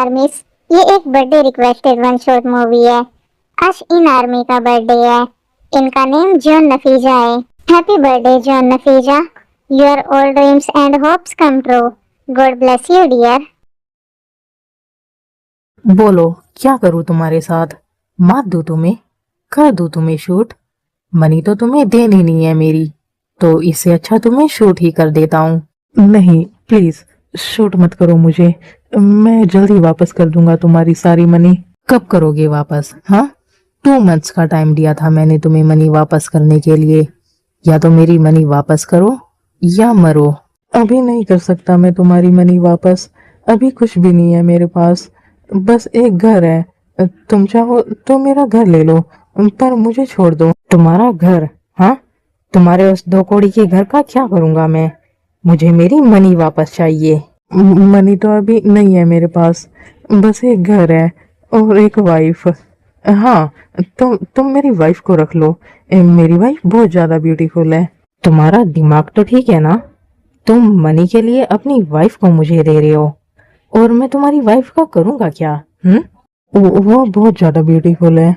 आर्मीज, ये एक birthday requested one shot movie है। आज इन आर्मी का बर्थडे है। इनका नेम जॉन नफीजा है। Happy birthday John Nafisa, your all dreams and hopes come true. God bless you dear. बोलो क्या करूँ तुम्हारे साथ? मार दूँ तुम्हें? कर दूँ तुम्हें शूट? मनी तो तुम्हें देनी नहीं है मेरी, तो इससे अच्छा तुम्हें शूट ही कर देता हूँ। नहीं प्लीज शूट मत करो मुझे, मैं जल्दी वापस कर दूंगा तुम्हारी सारी मनी। कब करोगे वापस? हाँ, 2 मंथ्स का टाइम दिया था मैंने तुम्हें मनी वापस करने के लिए। या तो मेरी मनी वापस करो या मरो। अभी नहीं कर सकता मैं तुम्हारी मनी वापस, अभी कुछ भी नहीं है मेरे पास, बस एक घर है। तुम चाहो तो मेरा घर ले लो, पर मुझे छोड़ दो। तुम्हारा घर? हाँ, तुम्हारे उस 2 कौड़ी के घर का क्या करूंगा मैं? मुझे मेरी मनी वापस चाहिए। मनी तो अभी नहीं है मेरे पास, बस एक घर है और एक वाइफ। हाँ, तुम मेरी वाइफ को रख लो, मेरी वाइफ बहुत ज्यादा ब्यूटीफुल है। तुम्हारा दिमाग तो ठीक है ना? तुम मनी के लिए अपनी वाइफ को मुझे दे रहे हो, और मैं तुम्हारी वाइफ का करूंगा क्या? वो बहुत ज्यादा ब्यूटीफुल है,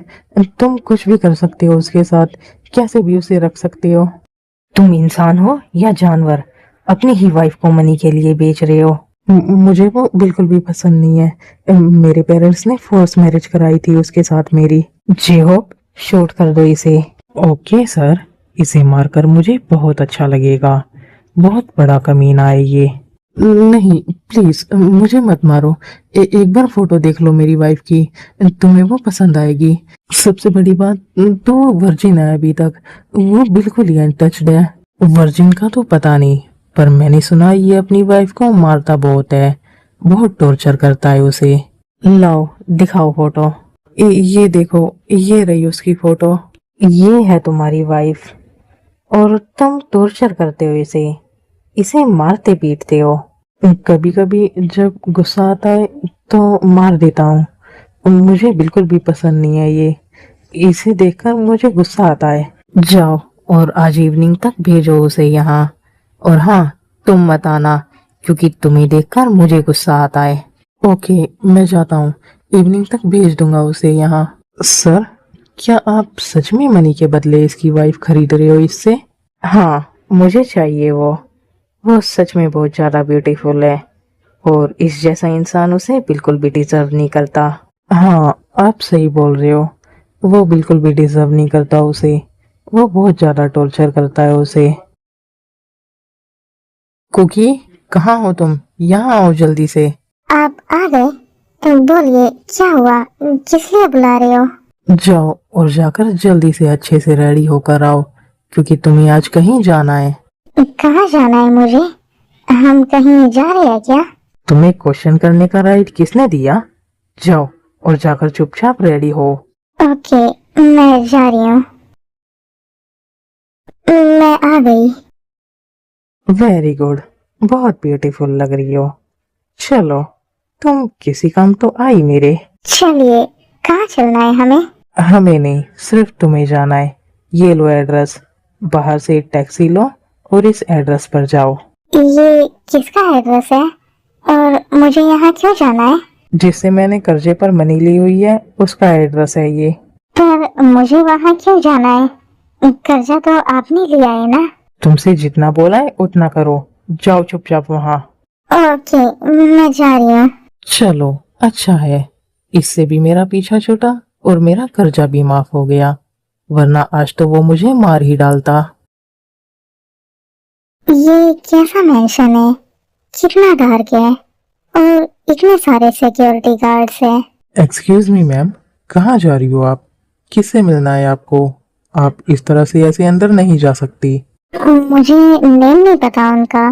तुम कुछ भी कर सकते हो उसके साथ, कैसे भी उसे रख सकते हो। तुम इंसान हो या जानवर? अपनी ही वाइफ को मनी के लिए बेच रहे हो। मुझे वो बिल्कुल भी पसंद नहीं है। मेरे पेरेंट्स ने फोर्स मैरिज कराई थी उसके साथ मेरी। जे होप, शूट कर दो इसे। ओके सर, इसे मारकर मुझे बहुत अच्छा लगेगा। बहुत बड़ा कमीना है ये। नहीं प्लीज मुझे मत मारो, एक बार फोटो देख लो मेरी वाइफ की, तुम्हें वो पसंद आएगी। सबसे बड़ी बात तो वो वर्जिन है अभी तक, वो बिल्कुल ही अनटच्ड है। वर्जिन का तो पता नहीं, पर मैंने सुना ये अपनी वाइफ को मारता बहुत है, बहुत टॉर्चर करता है उसे। लाओ दिखाओ फोटो। ये देखो, ये रही उसकी फोटो। ये है तुम्हारी वाइफ, और तुम टॉर्चर करते हो इसे, इसे मारते पीटते हो। कभी कभी जब गुस्सा आता है तो मार देता हूँ, मुझे बिल्कुल भी पसंद नहीं है ये, इसे देखकर मुझे गुस्सा आता है। जाओ और आज इवनिंग तक भेजो उसे यहाँ। और हाँ, तुम मत आना, क्योंकि तुम्हें देखकर मुझे गुस्सा आता है। ओके मैं जाता हूँ, इवनिंग तक भेज दूंगा उसे यहाँ। सर, क्या आप सच में मनी के बदले इसकी वाइफ खरीद रहे हो इससे? हाँ, मुझे चाहिए वो सच में बहुत ज्यादा ब्यूटीफुल है, और इस जैसा इंसान उसे बिल्कुल भी डिजर्व नहीं करता। हाँ, आप सही बोल रहे हो, वो बिल्कुल भी डिजर्व नहीं करता उसे, वो बहुत ज्यादा टॉर्चर करता है उसे। कुकी, कहाँ हो तुम? यहाँ आओ जल्दी से। आप आ गए? बोलिए क्या हुआ, किस लिए बुला रहे हो? जाओ और जाकर जल्दी से अच्छे से रेडी होकर आओ, क्योंकि तुम्हें आज कहीं जाना है। कहाँ जाना है मुझे? हम कहीं जा रहे हैं क्या? तुम्हें क्वेश्चन करने का राइट किसने दिया? जाओ और जाकर चुपचाप रेडी हो। ओके, मैं जा रही हूँ। मैं आ गई। वेरी गुड, बहुत ब्यूटीफुल लग रही हो। चलो, तुम किसी काम तो आई मेरे। चलिए, कहाँ चलना है हमें? हमें नहीं, सिर्फ तुम्हें जाना है। ये लो एड्रेस, बाहर से एक टैक्सी लो और इस एड्रेस पर जाओ। ये किसका एड्रेस है और मुझे यहाँ क्यों जाना है? जिससे मैंने कर्जे पर मनी ली हुई है उसका एड्रेस है ये। पर मुझे वहाँ क्यों जाना है? कर्जा तो आपने लिया है ना? तुमसे जितना बोला है उतना करो, जाओ चुपचाप वहाँ। ओके, मैं जा रही हूँ। चलो अच्छा है, इससे भी मेरा पीछा छूटा और मेरा कर्जा भी माफ हो गया, वरना आज तो वो मुझे मार ही डालता। ये कैसा मेंशन है? कितना डार्क है और इतने सारे सिक्योरिटी गार्ड्स हैं। एक्सक्यूज मी मैम, कहाँ जा रही हो आप? किससे मिलना है आपको? आप इस तरह से ऐसे अंदर नहीं जा सकती। मुझे नेम नहीं पता उनका,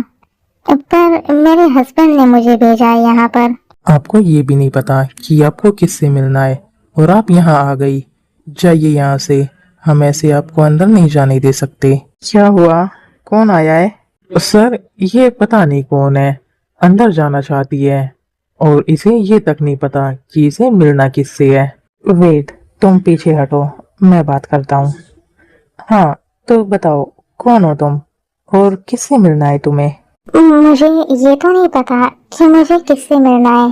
पर मेरे हस्बैंड ने मुझे भेजा है यहाँ पर। आपको ये भी नहीं पता कि आपको किससे मिलना है, और आप यहाँ आ गई। जाइए यहाँ से, हम ऐसे आपको अंदर नहीं जाने दे सकते। क्या हुआ, कौन आया है? सर, ये पता नहीं कौन है, अंदर जाना चाहती है, और इसे ये तक नहीं पता कि इसे मिलना किससे है। वेट, तुम पीछे हटो, मैं बात करता हूँ। हाँ, तो बताओ कौन हो तुम, और किससे मिलना है तुम्हें? मुझे ये तो नहीं पता कि मुझे किससे मिलना है,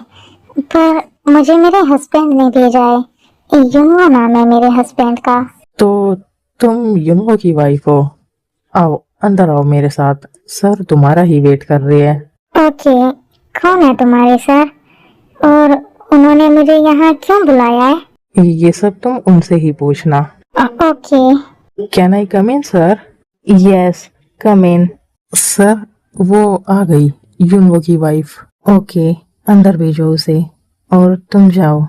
पर मुझे मेरे हस्बैंड ने भेजा है। युनवा नाम है मेरे हस्बैंड का। तो तुम युनवा की वाइफ हो? आओ अंदर आओ मेरे साथ, सर तुम्हारा ही वेट कर रहे हैं। ओके, कौन है तुम्हारे सर, और उन्होंने मुझे यहाँ क्यों बुलाया है? ये सब तुम उनसे ही पूछना। Okay. Can I come in sir? Yes, come in. Sir वो आ गई, युनवो की वाइफ। ओके, अंदर भेजो उसे और तुम जाओ।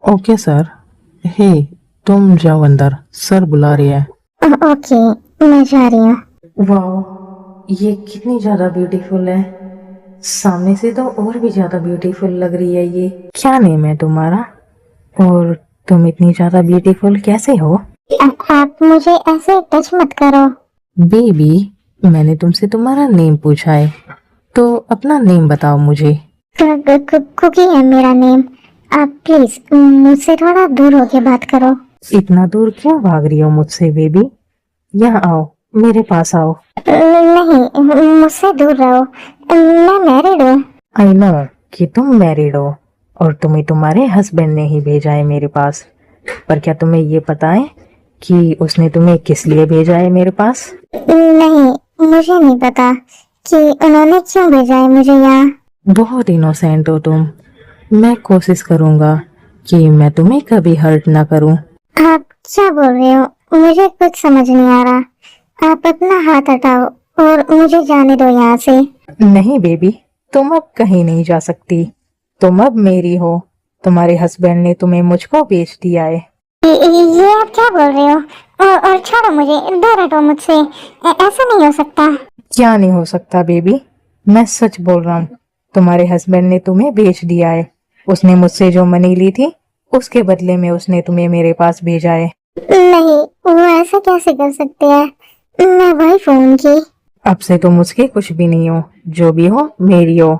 Okay sir. हे, तुम जाओ अंदर, सर बुला रहे हैं। ओके, मैं जा रही हूँ। वाह, ये कितनी ज्यादा ब्यूटीफुल है। सामने से तो और भी ज्यादा ब्यूटीफुल लग रही है ये। क्या नेम है तुम्हारा? और तुम इतनी ज्यादा ब्यूटीफुल कैसे हो? आप मुझे ऐसे टच मत करो। बेबी, मैंने तुमसे तुम्हारा नेम पूछा है, तो अपना नेम बताओ मुझे। कुकी है मेरा नेम। आप प्लीज मुझसे थोड़ा दूर होके बात करो। इतना दूर क्यों भाग रही हो मुझसे बेबी? यहाँ आओ, मेरे पास आओ। नहीं, मुझसे दूर रहो। मैं मैरिड हूँ। आई नो कि तुम मैरिड हो और तुम्हें तुम्हारे हस्बैंड ने ही भेजा है मेरे पास, पर क्या तुम्हें ये पता है कि उसने तुम्हें किस लिए भेजा है मेरे पास? नहीं, मुझे नहीं पता कि उन्होंने क्यों भेजा है मुझे यहाँ। बहुत इनोसेंट हो तुम। मैं कोशिश करूंगा कि मैं तुम्हें कभी हर्ट ना करूं। आप क्या बोल रहे हो? मुझे कुछ समझ नहीं आ रहा। आप अपना हाथ हटाओ और मुझे जाने दो यहाँ से। नहीं बेबी, तुम अब कहीं नहीं जा सकती। तुम अब मेरी हो। तुम्हारे हस्बैंड ने तुम्हें मुझको बेच दिया है। ये आप क्या बोल रहे हो? और छोड़ो मुझे, दूर हटो मुझसे। ऐसा नहीं हो सकता। क्या नहीं हो सकता बेबी? मैं सच बोल रहा हूँ। तुम्हारे हस्बैंड ने तुम्हें बेच दिया है। उसने मुझसे जो मनी ली थी, उसके बदले में उसने तुम्हें मेरे पास भेजा है। नहीं, वो ऐसा कैसे कर सकते हैं? मैं वाइफ हूँ उनकी। अब से तुम उसके कुछ भी नहीं हो, जो भी हो मेरी हो।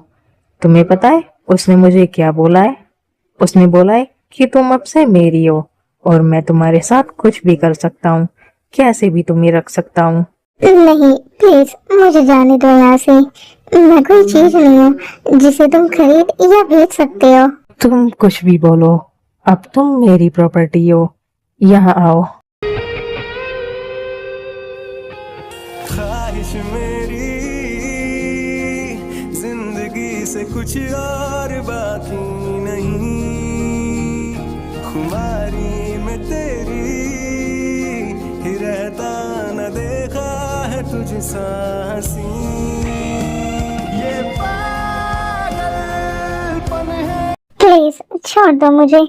तुम्हें पता है उसने मुझे क्या बोला है? उसने बोला है कि तुम अब से मेरी हो और मैं तुम्हारे साथ कुछ भी कर सकता हूँ, कैसे भी तुम्हें रख सकता हूँ। नहीं, प्लीज मुझे जाने दो यहाँ से। मैं कोई चीज नहीं हूँ जिसे तुम खरीद या बेच सकते हो। तुम कुछ भी बोलो, अब तुम मेरी प्रॉपर्टी हो। यहाँ आओ। ख्वाहिश मेरी जिंदगी से कुछ और बाकी नहीं, खुमारी में तेरी ही रहता न देखा है तुझ सा हंसी। ये पागलपन है। प्लीज छोड़ दो मुझे,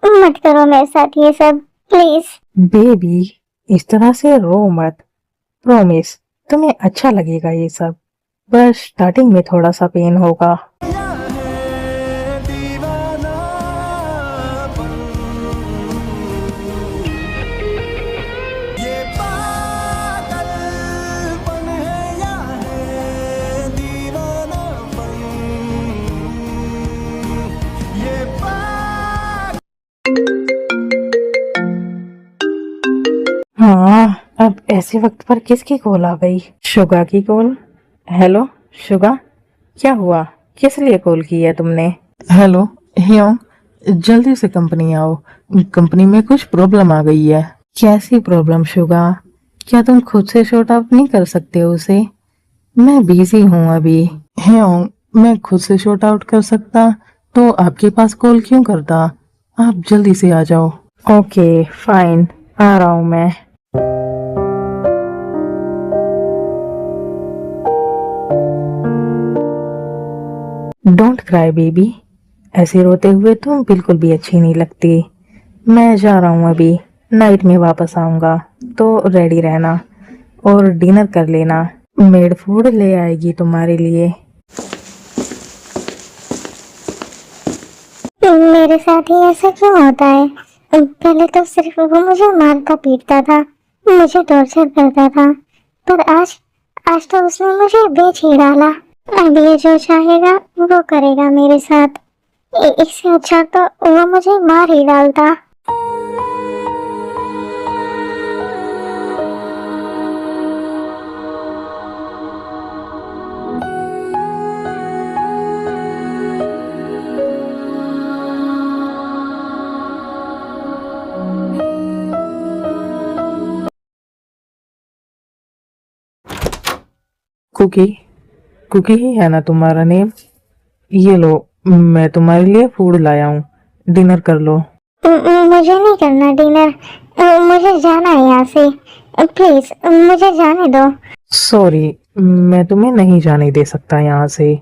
मत करो मेरे साथ ये सब, प्लीज। बेबी, इस तरह से रो मत। प्रॉमिस, तुम्हें अच्छा लगेगा ये सब। बस स्टार्टिंग में थोड़ा सा पेन होगा। या है दीवानापन, ये पागलपन है या है दीवानापन, ये हाँ, अब ऐसे वक्त पर किसकी कॉल आ गई? शुगा की कॉल। हेलो शुगा, क्या हुआ? किस लिए कॉल की है तुमने? हेलो ह्योंग, जल्दी से कंपनी आओ। कंपनी में कुछ प्रॉब्लम आ गई है। कैसी प्रॉब्लम शुगा? क्या तुम खुद से शॉर्ट आउट नहीं कर सकते हो उसे? मैं बिजी हूँ अभी। ह्योंग, मैं खुद से शॉर्ट आउट कर सकता तो आपके पास कॉल क्यों करता? आप जल्दी से आ जाओ। ओके फाइन, आ रहा हूँ मैं। डोंट क्राई बेबी, ऐसे रोते हुए तुम बिल्कुल भी अच्छी नहीं लगती। मैं जा रहा हूँ अभी, नाइट में वापस आऊंगा, तो रेडी रहना और डिनर कर लेना। मेड फूड ले आएगी तुम्हारे लिए। मेरे साथ ही ऐसा क्यों होता है? पहले तो सिर्फ वो मुझे मारता पीटता था, मुझे टॉर्चर करता था, पर आज आज तो उसने मुझे बेच ही डाला। अब ये जो चाहेगा वो करेगा मेरे साथ। इससे अच्छा तो वो मुझे मार ही डालता। कुकी, कुकी ही है ना तुम्हारा नेम? ये लो, मैं तुम्हारे लिए फूड लाया हूँ, डिनर कर लो। मुझे नहीं करना डिनर, मुझे जाना है यहाँ से। प्लीज मुझे जाने दो। सॉरी, मैं तुम्हें नहीं जाने दे सकता यहाँ से।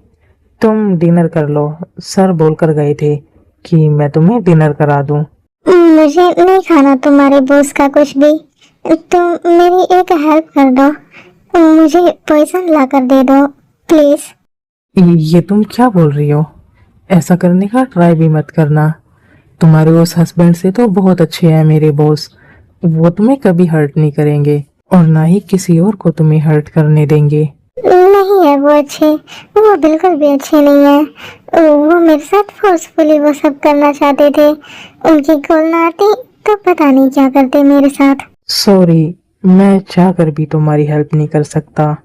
तुम डिनर कर लो, सर बोलकर गए थे कि मैं तुम्हें डिनर करा दूं। मुझे नहीं खाना तुम्हारे बॉस का कुछ भी। तुम मेरी एक हेल्प कर दो, मुझे पॉइजन ला कर दे दो प्लीज। ये तुम क्या बोल रही हो? ऐसा करने का ट्राई भी मत करना। तुम्हारे उस हस्बैंड से तो बहुत अच्छे हैं मेरे बॉस, वो तुम्हें कभी हर्ट नहीं करेंगे और ना ही किसी और को तुम्हें हर्ट करने देंगे। नहीं है वो अच्छे, वो बिल्कुल भी अच्छे नहीं है। वो मेरे साथ फोर्सफुली वो सब करना चाहते थे। उनकी कॉल ना आती तो पता नहीं क्या करते मेरे साथ। सॉरी, मैं चाहकर भी तुम्हारी हेल्प नहीं कर सकता।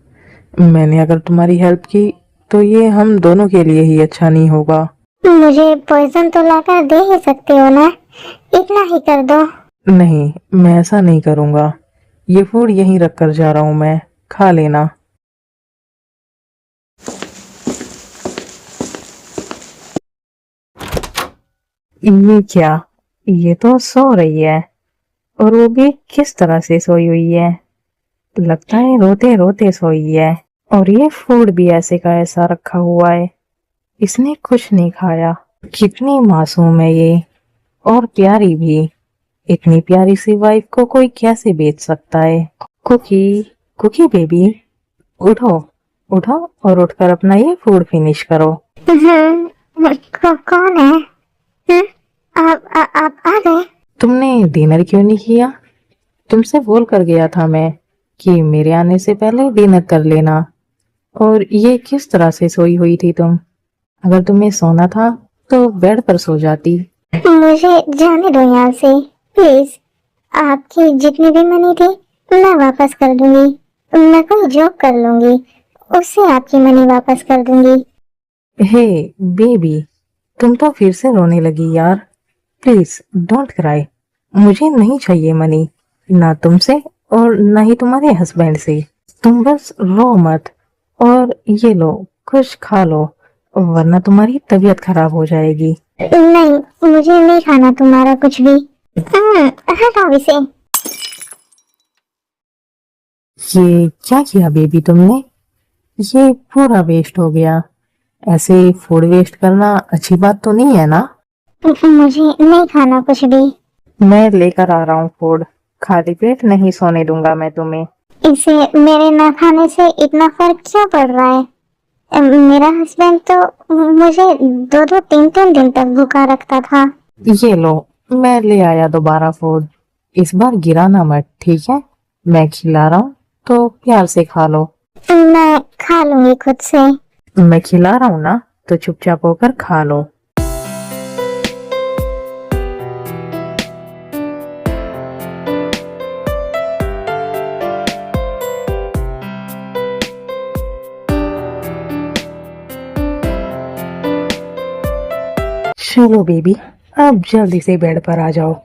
मैंने अगर तुम्हारी हेल्प की तो ये हम दोनों के लिए ही अच्छा नहीं होगा। मुझे पॉइजन तो लाकर दे ही सकते हो ना, इतना ही कर दो। नहीं, मैं ऐसा नहीं करूँगा। ये फूड यहीं रख कर जा रहा हूँ मैं, खा लेना। ये क्या? ये तो सो रही है, और वो भी किस तरह से सोई हुई है। लगता है रोते रोते सोई है। और ये फूड भी ऐसे का ऐसा रखा हुआ है, इसने कुछ नहीं खाया। कितनी मासूम है ये, और प्यारी भी। इतनी प्यारी सी वाइफ को कोई कैसे बेच सकता है? कुकी, कुकी बेबी, उठो, उठो और उठकर अपना ये फूड फिनिश करो। कौन है? आप आ गए? तुमने डिनर क्यों नहीं किया? तुमसे बोल कर गया था मैं कि मेरे आने से पहले डिनर कर लेना। और ये किस तरह से सोई हुई थी तुम? अगर तुम्हें सोना था तो बेड पर सो जाती। मुझे जाने दो यहाँ से प्लीज। आपकी जितनी भी मनी थी मैं वापस कर दूंगी। मैं कोई जॉब कर लूंगी, उससे आपकी मनी वापस कर दूंगी। हे बेबी, तुम तो फिर से रोने लगी यार। Please don't cry. मुझे नहीं चाहिए मनी, ना तुमसे और ना ही तुम्हारे हस्बैंड से। तुम बस रो मत, और ये लो, कुछ खा लो, वरना तुम्हारी तबीयत खराब हो जाएगी। नहीं, मुझे नहीं खाना तुम्हारा कुछ भी। हटाओ इसे। ये क्या किया बेबी तुमने? ये पूरा वेस्ट हो गया। ऐसे फूड वेस्ट करना अच्छी बात तो नहीं है ना? मुझे नहीं खाना कुछ भी। मैं लेकर आ रहा हूँ फूड, खाली पेट नहीं सोने दूंगा मैं तुम्हें। इसे मेरे ना खाने से इतना फर्क क्यों पड़ रहा है? मेरा हस्बैंड तो मुझे 2-3 दिन तक भूखा रखता था। ये लो, मैं ले आया दोबारा फूड। इस बार गिराना मत, ठीक है? मैं खिला रहा हूँ तो प्यार से खा लो। मैं खा लूंगी खुद से। मैं खिला रहा हूँ ना, तो चुपचाप होकर खा लो। चलो बेबी, अब जल्दी से बेड पर आ जाओ।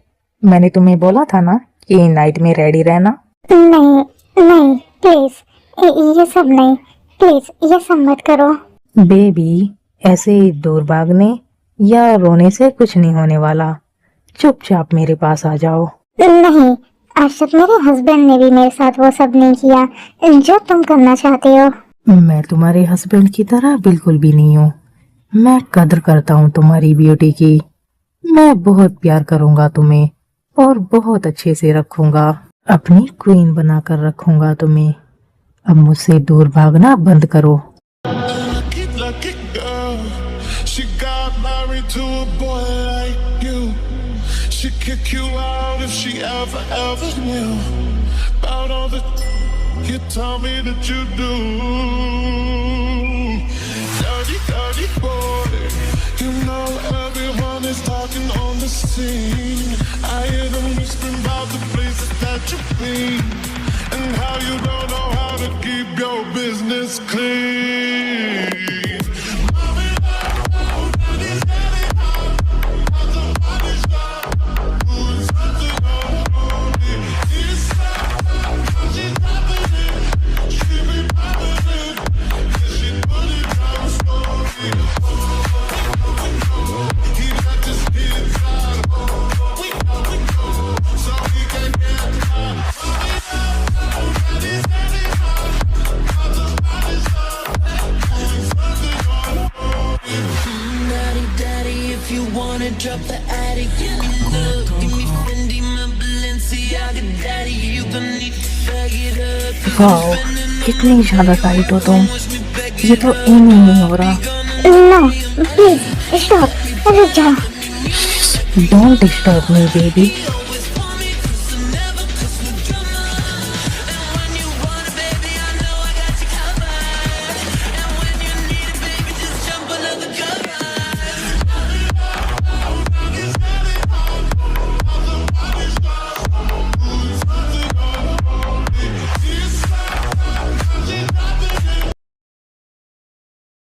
मैंने तुम्हें बोला था ना कि नाइट में रेडी रहना। नहीं नहीं प्लीज, ये सब नहीं, प्लीज ये सब मत करो। बेबी, ऐसे दूर भागने या रोने से कुछ नहीं होने वाला। चुपचाप मेरे पास आ जाओ। नहीं, आज तक मेरे हस्बैंड ने भी मेरे साथ वो सब नहीं किया जो तुम करना चाहते हो। मैं तुम्हारे हस्बैंड की तरह बिल्कुल भी नहीं हूँ। मैं कदर करता हूँ तुम्हारी ब्यूटी की। मैं बहुत प्यार करूँगा तुम्हें और बहुत अच्छे से रखूँगा। अपनी क्वीन बनाकर रखूँगा तुम्हें। अब मुझसे दूर भागना बंद करो। Lucky, lucky girl. She got married to a boy like you. She'd kick you out if she ever knew about all the you told me that you do. Dirty, dirty boy. You know everyone is talking on the scene. I hear them whispering about the places that you've been and how you don't know how to keep your business clean. drop the attic. Give me love, give me Fendi, my Balenciaga daddy. You gon' need to bag it up. Wow, कितनी ज्यादा tight हो तुम। ये तो इन ही नहीं हो रहा। No please stop, रुक जाओ। Don't disturb me baby.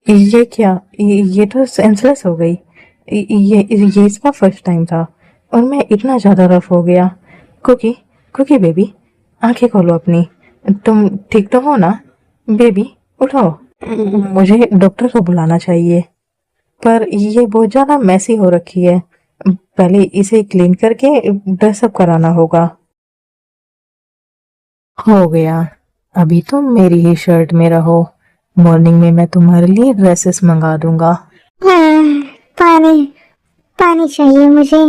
ये क्या, ये तो सेंसलेस हो गई। ये इसका फर्स्ट टाइम था और मैं इतना ज्यादा रफ हो गया। कुकी, कुकी बेबी, आंखें खोलो अपनी। तुम ठीक तो हो ना बेबी? उठो। मुझे डॉक्टर को बुलाना चाहिए, पर ये बहुत ज्यादा मैसी हो रखी है। पहले इसे क्लीन करके ड्रेसअप कराना होगा। हो गया, अभी तुम मेरी ही शर्ट में रहो। मॉर्निंग में मैं तुम्हारे लिए ड्रेसेस मंगा दूंगा। पानी, पानी चाहिए मुझे।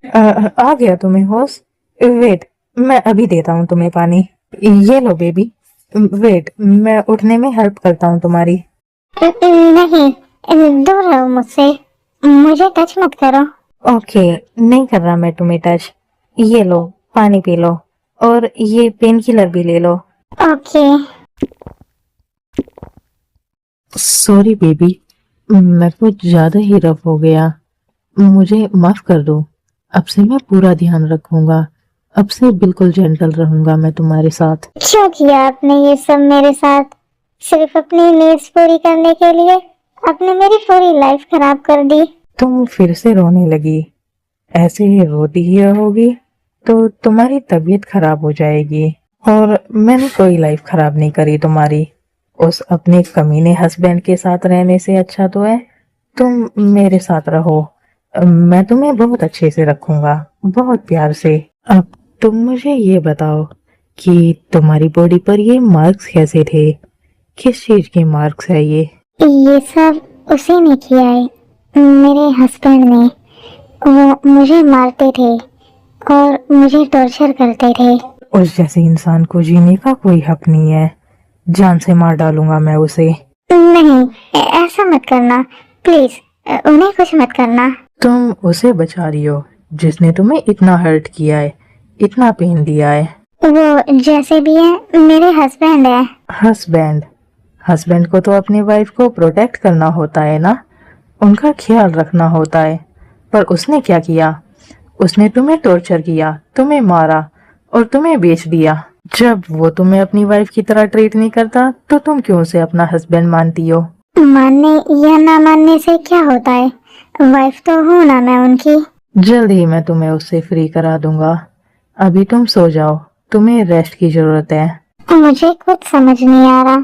आ गया तुम्हें होश? वेट, मैं अभी देता हूँ तुम्हें पानी। ये लो बेबी। वेट, मैं उठने में हेल्प करता हूँ तुम्हारी। नहीं, दूर रहो मुझसे, मुझे टच मत करो। ओके, नहीं कर रहा मैं तुम्हें टच। ये लो, पानी पी लो और ये पेन किलर भी ले लो। ओके। सॉरी बेबी, मैं कुछ ज्यादा ही रफ हो गया, मुझे माफ कर दो। अब से मैं पूरा ध्यान रखूंगा, अब से बिल्कुल जेंटल रहूंगा मैं तुम्हारे साथ। क्यों किया आपने ये सब मेरे साथ? सिर्फ अपनी नीड्स पूरी करने के लिए आपने मेरी पूरी लाइफ खराब कर दी। तुम फिर से रोने लगी। ऐसे ही रोती ही रहोगी तो तुम्हारी तबीयत खराब हो जाएगी। और मैंने कोई लाइफ खराब नहीं करी तुम्हारी। उस अपने कमीने हस्बैंड के साथ रहने से अच्छा तो है तुम मेरे साथ रहो। मैं तुम्हें बहुत अच्छे से रखूंगा, बहुत प्यार से। अब तुम मुझे ये बताओ कि तुम्हारी बॉडी पर ये मार्क्स कैसे थे? किस चीज के मार्क्स है ये? ये सब उसी ने किया है, मेरे हस्बैंड ने। वो मुझे मारते थे और मुझे टॉर्चर करते थे। उस जैसे इंसान को जीने का कोई हक नहीं है। जान से मार डालूंगा मैं उसे। नहीं, ऐसा मत करना प्लीज, उन्हें कुछ मत करना। तुम उसे बचा रही हो जिसने तुम्हें इतना हर्ट किया है, इतना पेन दिया है। वो जैसे भी है मेरे हस्बैंड है। हस्बैंड? हस्बैंड को तो अपनी वाइफ को प्रोटेक्ट करना होता है ना, उनका ख्याल रखना होता है। पर उसने क्या किया? उसने तुम्हें टॉर्चर किया, तुम्हें मारा और तुम्हें बेच दिया। जब वो तुम्हें अपनी वाइफ की तरह ट्रीट नहीं करता तो तुम क्यों उसे अपना हस्बैंड मानती हो? मानने या ना मानने से क्या होता है, वाइफ तो हूँ ना मैं उनकी। जल्द ही मैं तुम्हें उससे फ्री करा दूंगा। अभी तुम सो जाओ, तुम्हें रेस्ट की जरूरत है। मुझे कुछ समझ नहीं आ रहा,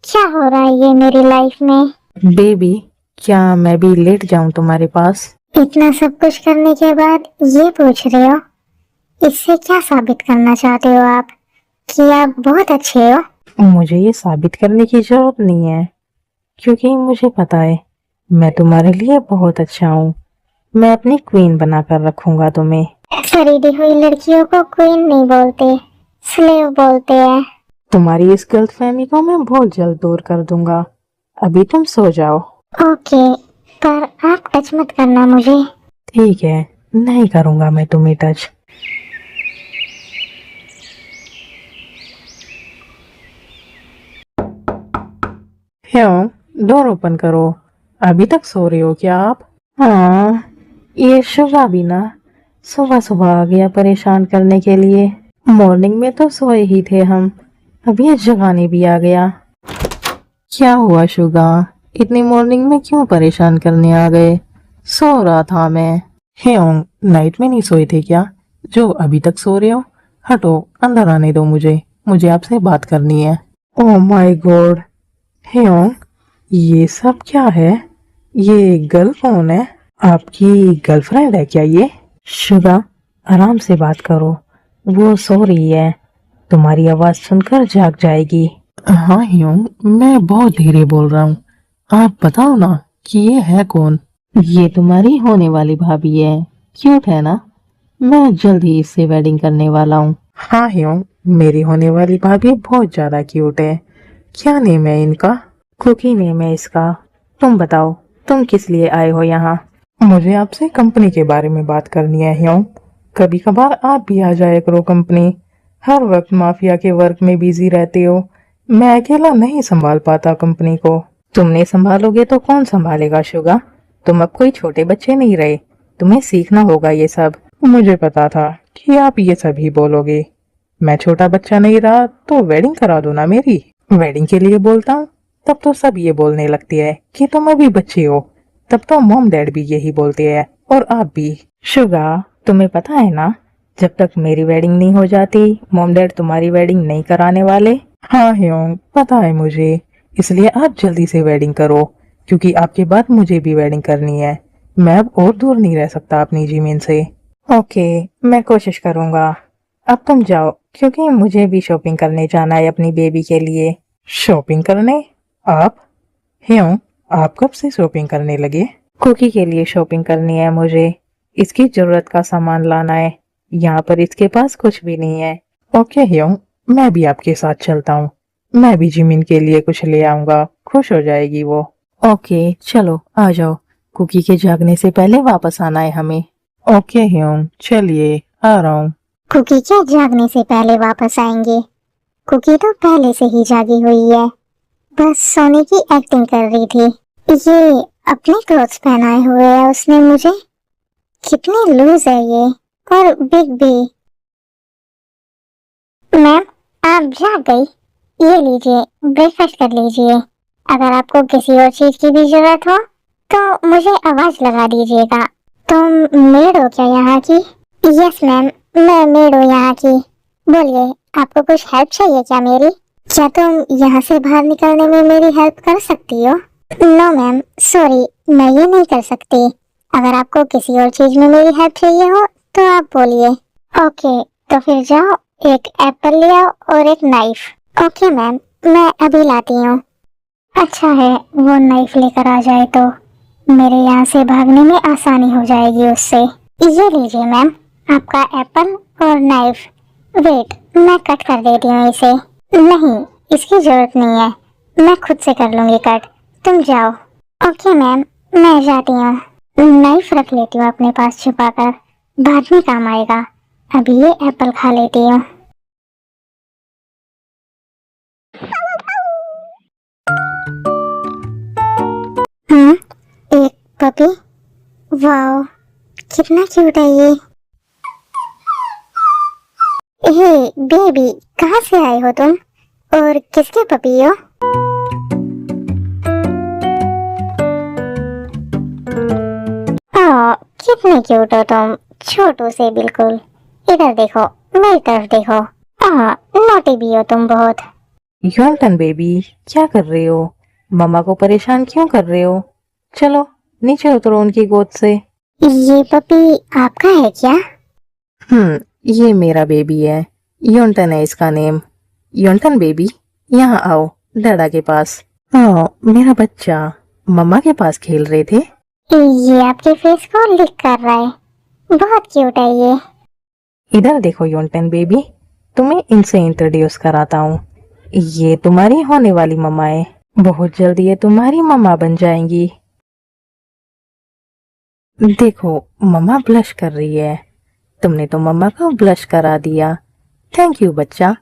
क्या हो रहा है ये मेरी लाइफ में। बेबी, क्या मैं भी लेट जाऊं तुम्हारे पास? इतना सब कुछ करने के बाद ये पूछ रहे हो? इससे क्या साबित करना चाहते हो आप कि आप बहुत अच्छे हो? मुझे ये साबित करने की जरूरत नहीं है, क्योंकि मुझे पता है मैं तुम्हारे लिए बहुत अच्छा हूँ। मैं अपनी क्वीन बनाकर रखूंगा तुम्हें। खरीदी हुई लड़कियों को क्वीन नहीं बोलते, स्लेव बोलते हैं। तुम्हारी इस गलतफहमी को मैं बहुत जल्द दूर कर दूंगा। अभी तुम सो जाओ। ओके, पर आप टच मत करना मुझे। ठीक है, नहीं करूंगा मैं तुम्हें टच। क्यों? डोर ओपन करो। अभी तक सो रहे हो क्या आप? हाँ, ये शुभा भी ना सुबह सुबह आ गया परेशान करने के लिए। मॉर्निंग में तो सोए ही थे हम, अभी ये जगाने भी आ गया। क्या हुआ शुगा, इतनी मॉर्निंग में क्यों परेशान करने आ गए? सो रहा था मैं। ह्योंग, नाइट में नहीं सोए थे क्या जो अभी तक सो रहे हो? हटो, अंदर आने दो मुझे आपसे बात करनी है। ओह माय गॉड, ह्योंग, ये सब क्या है? ये गर्ल कौन है? आपकी गर्लफ्रेंड है क्या ये? शुगा, आराम से बात करो, वो सो रही है, तुम्हारी आवाज सुनकर जाग जाएगी। हाँ ह्योंग, मैं बहुत धीरे बोल रहा हूँ, आप बताओ ना कि ये है कौन? ये तुम्हारी होने वाली भाभी है, क्यूट है ना? मैं जल्द ही इससे वेडिंग करने वाला हूँ। हाँ ह्योंग, मेरी होने वाली भाभी बहुत ज्यादा क्यूट है। क्या नेम है इनका? कुकी नेम है इसका। तुम बताओ, तुम किस लिए आए हो यहाँ? मुझे आपसे कंपनी के बारे में बात करनी है ह्योंग। कभी कभार आप भी आ जाया करो कंपनी। हर वक्त माफिया के वर्क में बिजी रहते हो। मैं अकेला नहीं संभाल पाता कंपनी को। तुमने संभालोगे तो कौन संभालेगा शुगा? तुम अब कोई छोटे बच्चे नहीं रहे। तुम्हें सीखना होगा ये सब। मुझे पता था कि आप ये सब ही बोलोगे। मैं छोटा बच्चा नहीं रहा तो वेडिंग करा दो ना मेरी। वेडिंग के लिए बोलता हूँ तब तो सब ये बोलने लगती है कि तुम अभी बच्चे हो। तब तो मॉम डैड भी यही बोलते हैं और आप भी। शुगा, तुम्हें पता है ना, जब तक मेरी वेडिंग नहीं हो जाती मॉम डैड तुम्हारी वेडिंग नहीं कराने वाले। हाँ ह्योंग, पता है मुझे। इसलिए आप जल्दी से वेडिंग करो, क्योंकि आपके बाद मुझे भी वेडिंग करनी है। मैं अब और दूर नहीं रह सकता अपनी जीवन से। ओके, मैं कोशिश करूंगा। अब तुम जाओ, क्योंकि मुझे भी शॉपिंग करने जाना है अपनी बेबी के लिए। शॉपिंग करने? आप? ह्योंग, आप कब से शॉपिंग करने लगे? कुकी के लिए शॉपिंग करनी है मुझे। इसकी जरूरत का सामान लाना है। यहाँ पर इसके पास कुछ भी नहीं है। ओके ह्योंग, मैं भी आपके साथ चलता हूँ। मैं भी जिमिन के लिए कुछ ले आऊंगा, खुश हो जाएगी वो। ओके चलो आ जाओ, कुकी के जागने से पहले वापस आना है हमें। ओके ह्योंग, चलिए आ रहा हूँ। कुकी के जागने से पहले वापस आएंगे? कुकी तो पहले से ही जागी हुई है, बस सोने की एक्टिंग कर रही थी। ये अपने क्लोथ्स पहनाए हुए है उसने मुझे। कितनी लूज है ये, और बिग भी। मैम, आप जाग गई? ये लीजिए, ब्रेकफास्ट कर लीजिए। अगर आपको किसी और चीज की भी जरूरत हो तो मुझे आवाज लगा दीजिएगा। तुम मेड हो क्या यहाँ की? यस मैम, मैं मेड हूँ यहाँ की। बोलिए, आपको कुछ हेल्प चाहिए क्या मेरी? क्या तुम यहाँ से बाहर निकलने में मेरी हेल्प कर सकती हो? नो मैम, सॉरी, मैं ये नहीं कर सकती। अगर आपको किसी और चीज में मेरी हेल्प चाहिए हो तो आप बोलिए। ओके, तो फिर जाओ, एक एप्पल ले आओ और एक नाइफ। ओके मैम, मैं अभी लाती हूँ। अच्छा है, वो नाइफ लेकर आ जाए तो मेरे यहाँ से भागने में आसानी हो जाएगी उससे। ये लीजिए मैम, आपका एप्पल और नाइफ। वेट, मैं कट कर देती हूँ इसे। नहीं, इसकी जरूरत नहीं है, मैं खुद से कर लूंगी कट। तुम जाओ। ओके मैम, मैं जाती हूँ। नाइफ रख लेती हूँ अपने पास छुपाकर, बाद में काम आएगा। अभी ये एप्पल खा लेती हूँ। एक पपी। वाओ, कितना क्यूट है ये। हे बेबी, कहाँ से आए हो तुम और किसके पपी हो? कितने क्यूट हो तुम, छोटू से बिल्कुल। इधर देखो, मेरी तरफ देखो। नोटी भी हो तुम बहुत। योंटन बेबी, क्या कर रहे हो? मम्मा को परेशान क्यों कर रहे हो? चलो नीचे उतरो उनकी गोद से। ये पपी आपका है क्या? ये मेरा बेबी है। योंटन है इसका नेम। योंटन बेबी, यहाँ आओ डैडा के पास। मेरा बच्चा मम्मा के पास खेल रहे थे। ये आपके फेस को लिक कर रहा है, बहुत क्यूट है ये। इधर देखो योंटन बेबी, तुम्हें इनसे इंट्रोड्यूस कराता हूँ। ये तुम्हारी होने वाली मम्मा है। बहुत जल्द ये तुम्हारी मम्मा बन जाएंगी। देखो मम्मा ब्लश कर रही है। तुमने तो मम्मा को ब्लश करा दिया। थैंक यू बच्चा।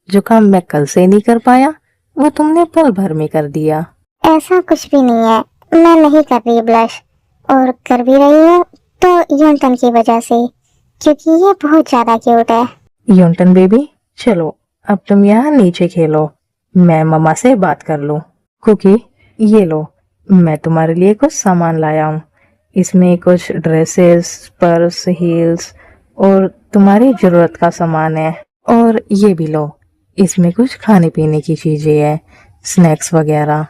जो काम मैं कल से नहीं कर पाया वो तुमने पल भर में कर दिया। ऐसा कुछ भी नहीं है, मैं नहीं कर रही ब्लश, और कर भी रही हूँ तो योंटन की वजह से, क्योंकि ये बहुत ज्यादा क्यूट है। योंटन बेबी, चलो अब तुम यहाँ नीचे खेलो, मैं मम्मा से बात कर लूँ। कुकी, ये लो, मैं तुम्हारे लिए कुछ सामान लाया हूँ। इसमें कुछ ड्रेसेस, पर्स, हील्स और तुम्हारी जरूरत का सामान है। और ये भी लो, इसमें कुछ खाने पीने की चीजें हैं, स्नैक्स वगैरह।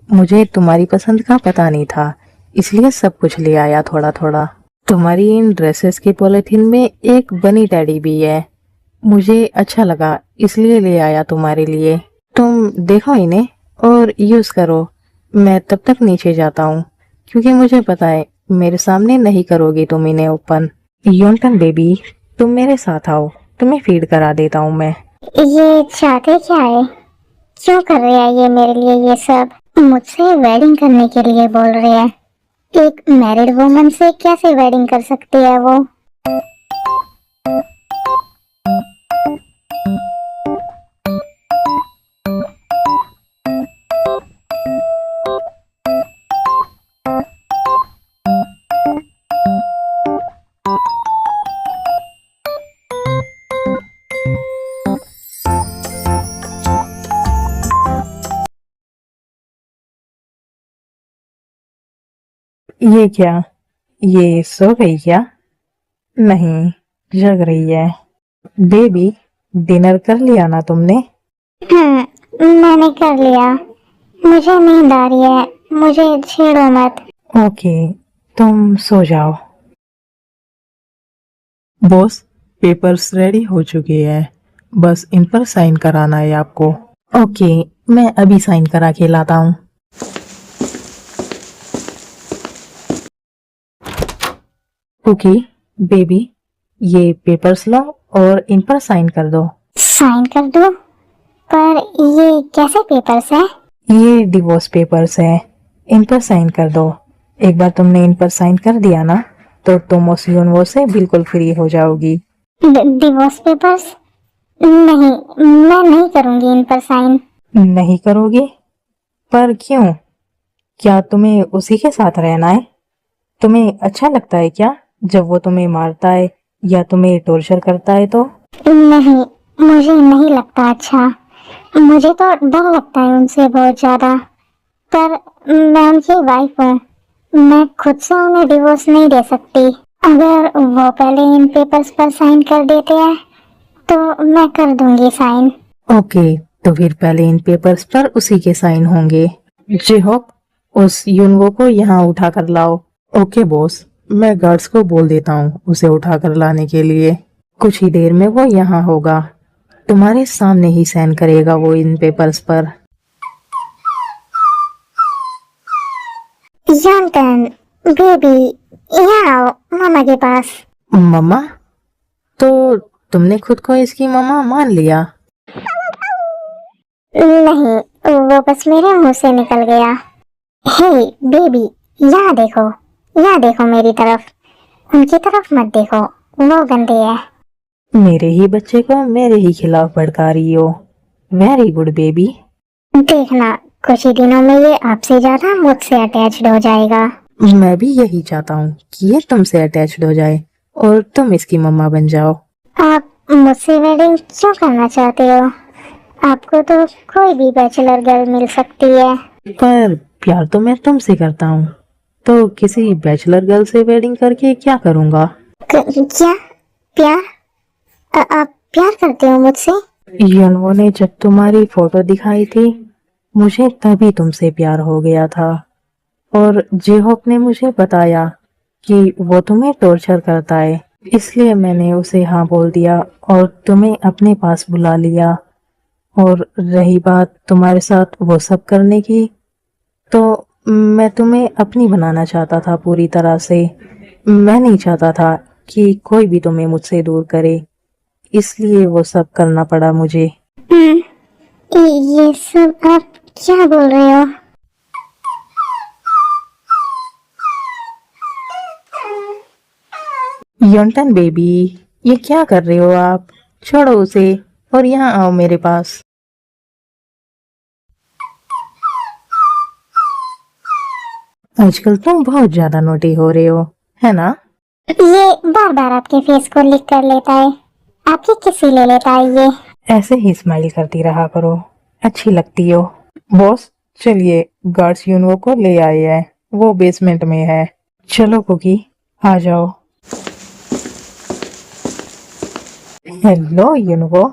मुझे तुम्हारी पसंद का पता नहीं था, इसलिए सब कुछ ले आया थोड़ा थोड़ा। तुम्हारी इन ड्रेसेस के पॉलिथीन में एक बनी टेडी भी है, मुझे अच्छा लगा इसलिए ले आया तुम्हारे लिए। तुम देखो इन्हें और यूज करो। मैं तब तक नीचे जाता हूँ, क्योंकि मुझे पता है मेरे सामने नहीं करोगे तुम इन्हें ओपन। योंटन बेबी, तुम मेरे साथ आओ, तुम्हें फीड करा देता हूँ मैं। ये चाहते क्या है? क्यों कर रहे हैं ये मेरे लिए ये सब? मुझसे वेडिंग करने के लिए बोल रहे हैं। एक मैरिड वुमन से कैसे वेडिंग कर सकती है वो? ये क्या, ये सो गई क्या? नहीं, जग रही है। बेबी, डिनर कर लिया ना तुमने? मैंने कर लिया। मुझे नींद आ रही है, मुझे छेड़ो मत। ओके, तुम सो जाओ। बॉस, पेपर्स रेडी हो चुके हैं, बस इन पर साइन कराना है आपको। ओके, मैं अभी साइन करा के लाता हूँ। कुकी, बेबी, ये पेपर्स लो और इन पर साइन कर दो। साइन कर दो? पर ये कैसे पेपर्स है? ये डिवोर्स पेपर्स है, इन पर साइन कर दो। एक बार तुमने इन पर साइन कर दिया ना, तो तुम उस यूनिवर्स से बिल्कुल फ्री हो जाओगी। Divorce papers? नहीं, मैं नहीं करूंगी इन पर साइन। नहीं करोगी? पर क्यों? क्या तुम्हें उसी के साथ रहना है? तुम्हें अच्छा लगता है क्या जब वो तुम्हें मारता है या तुम्हें टॉर्चर करता है तो? नहीं, मुझे नहीं लगता अच्छा। मुझे तो डर लगता है उनसे बहुत ज्यादा। पर मैं उनकी वाइफ हूँ, मैं खुद से उन्हें डिवोर्स नहीं दे सकती। अगर वो पहले इन पेपर्स पर साइन कर देते हैं तो मैं कर दूंगी साइन। ओके, तो फिर पहले इन पेपर्स पर उसी के साइन होंगे। जे होप, उस यूनवो को यहाँ उठा कर लाओ। ओके बॉस, मैं गार्ड्स को बोल देता हूँ उसे उठा कर लाने के लिए। कुछ ही देर में वो यहाँ होगा, तुम्हारे सामने ही साइन करेगा वो इन पेपर्स पर। योंटन बेबी, यहाँ आओ मामा के पास। मम्मा? तो तुमने खुद को इसकी मम्मा मान लिया? नहीं, वो बस मेरे मुंह से निकल गया। हे बेबी, यहाँ देखो, यहाँ देखो मेरी तरफ। उनकी तरफ मत देखो, वो गंदे है। मेरे ही बच्चे को मेरे ही खिलाफ भड़का रही हो। Very good baby. देखना, कुछ ही दिनों में ये आपसे ज्यादा मुझसे अटैच्ड हो जाएगा। मैं भी यही चाहता हूँ कि ये तुमसे अटैच्ड हो जाए और तुम इसकी मम्मा बन जाओ। आप मुझसे वेडिंग क्यों करना चाहते हो? आपको तो कोई भी बैचलर गर्ल मिल सकती है। पर प्यार तो मैं तुमसे करता हूँ, तो किसी बैचलर गर्ल से वेडिंग करके क्या करूँगा? क्या प्यार? आप प्यार करते हो मुझसे? यूनवो ने जब तुम्हारी फोटो दिखाई थी, मुझे तभी तुमसे प्यार हो गया था। और जेहोप ने मुझे बताया कि वो तुम्हें टॉर्चर करता है, इसलिए मैंने उसे हाँ बोल दिया और तुम्हें अपने पास बुला लिया। और रही बात तुम्हारे साथ वो सब करने की, तो मैं तुम्हें अपनी बनाना चाहता था पूरी तरह से। मैं नहीं चाहता था कि कोई भी तुम्हें मुझसे दूर करे, इसलिए वो सब करना पड़ा मुझे। ये सब आप क्या बोल रहे हो? योंटन बेबी, ये क्या कर रहे हो आप? छोड़ो उसे और यहाँ आओ मेरे पास। आजकल तुम बहुत ज्यादा नोटी हो रहे हो, है ना? ये बार बार आपके फेस को लिख कर लेता है। आपकी किसी ले लेता है ये। ऐसे ही स्माइल करती रहा करो, अच्छी लगती हो। बॉस, चलिए गार्ड्स यूनवो को ले आए हैं, वो बेसमेंट में है। चलो कुकी, आ जाओ। हेलो यूनवो,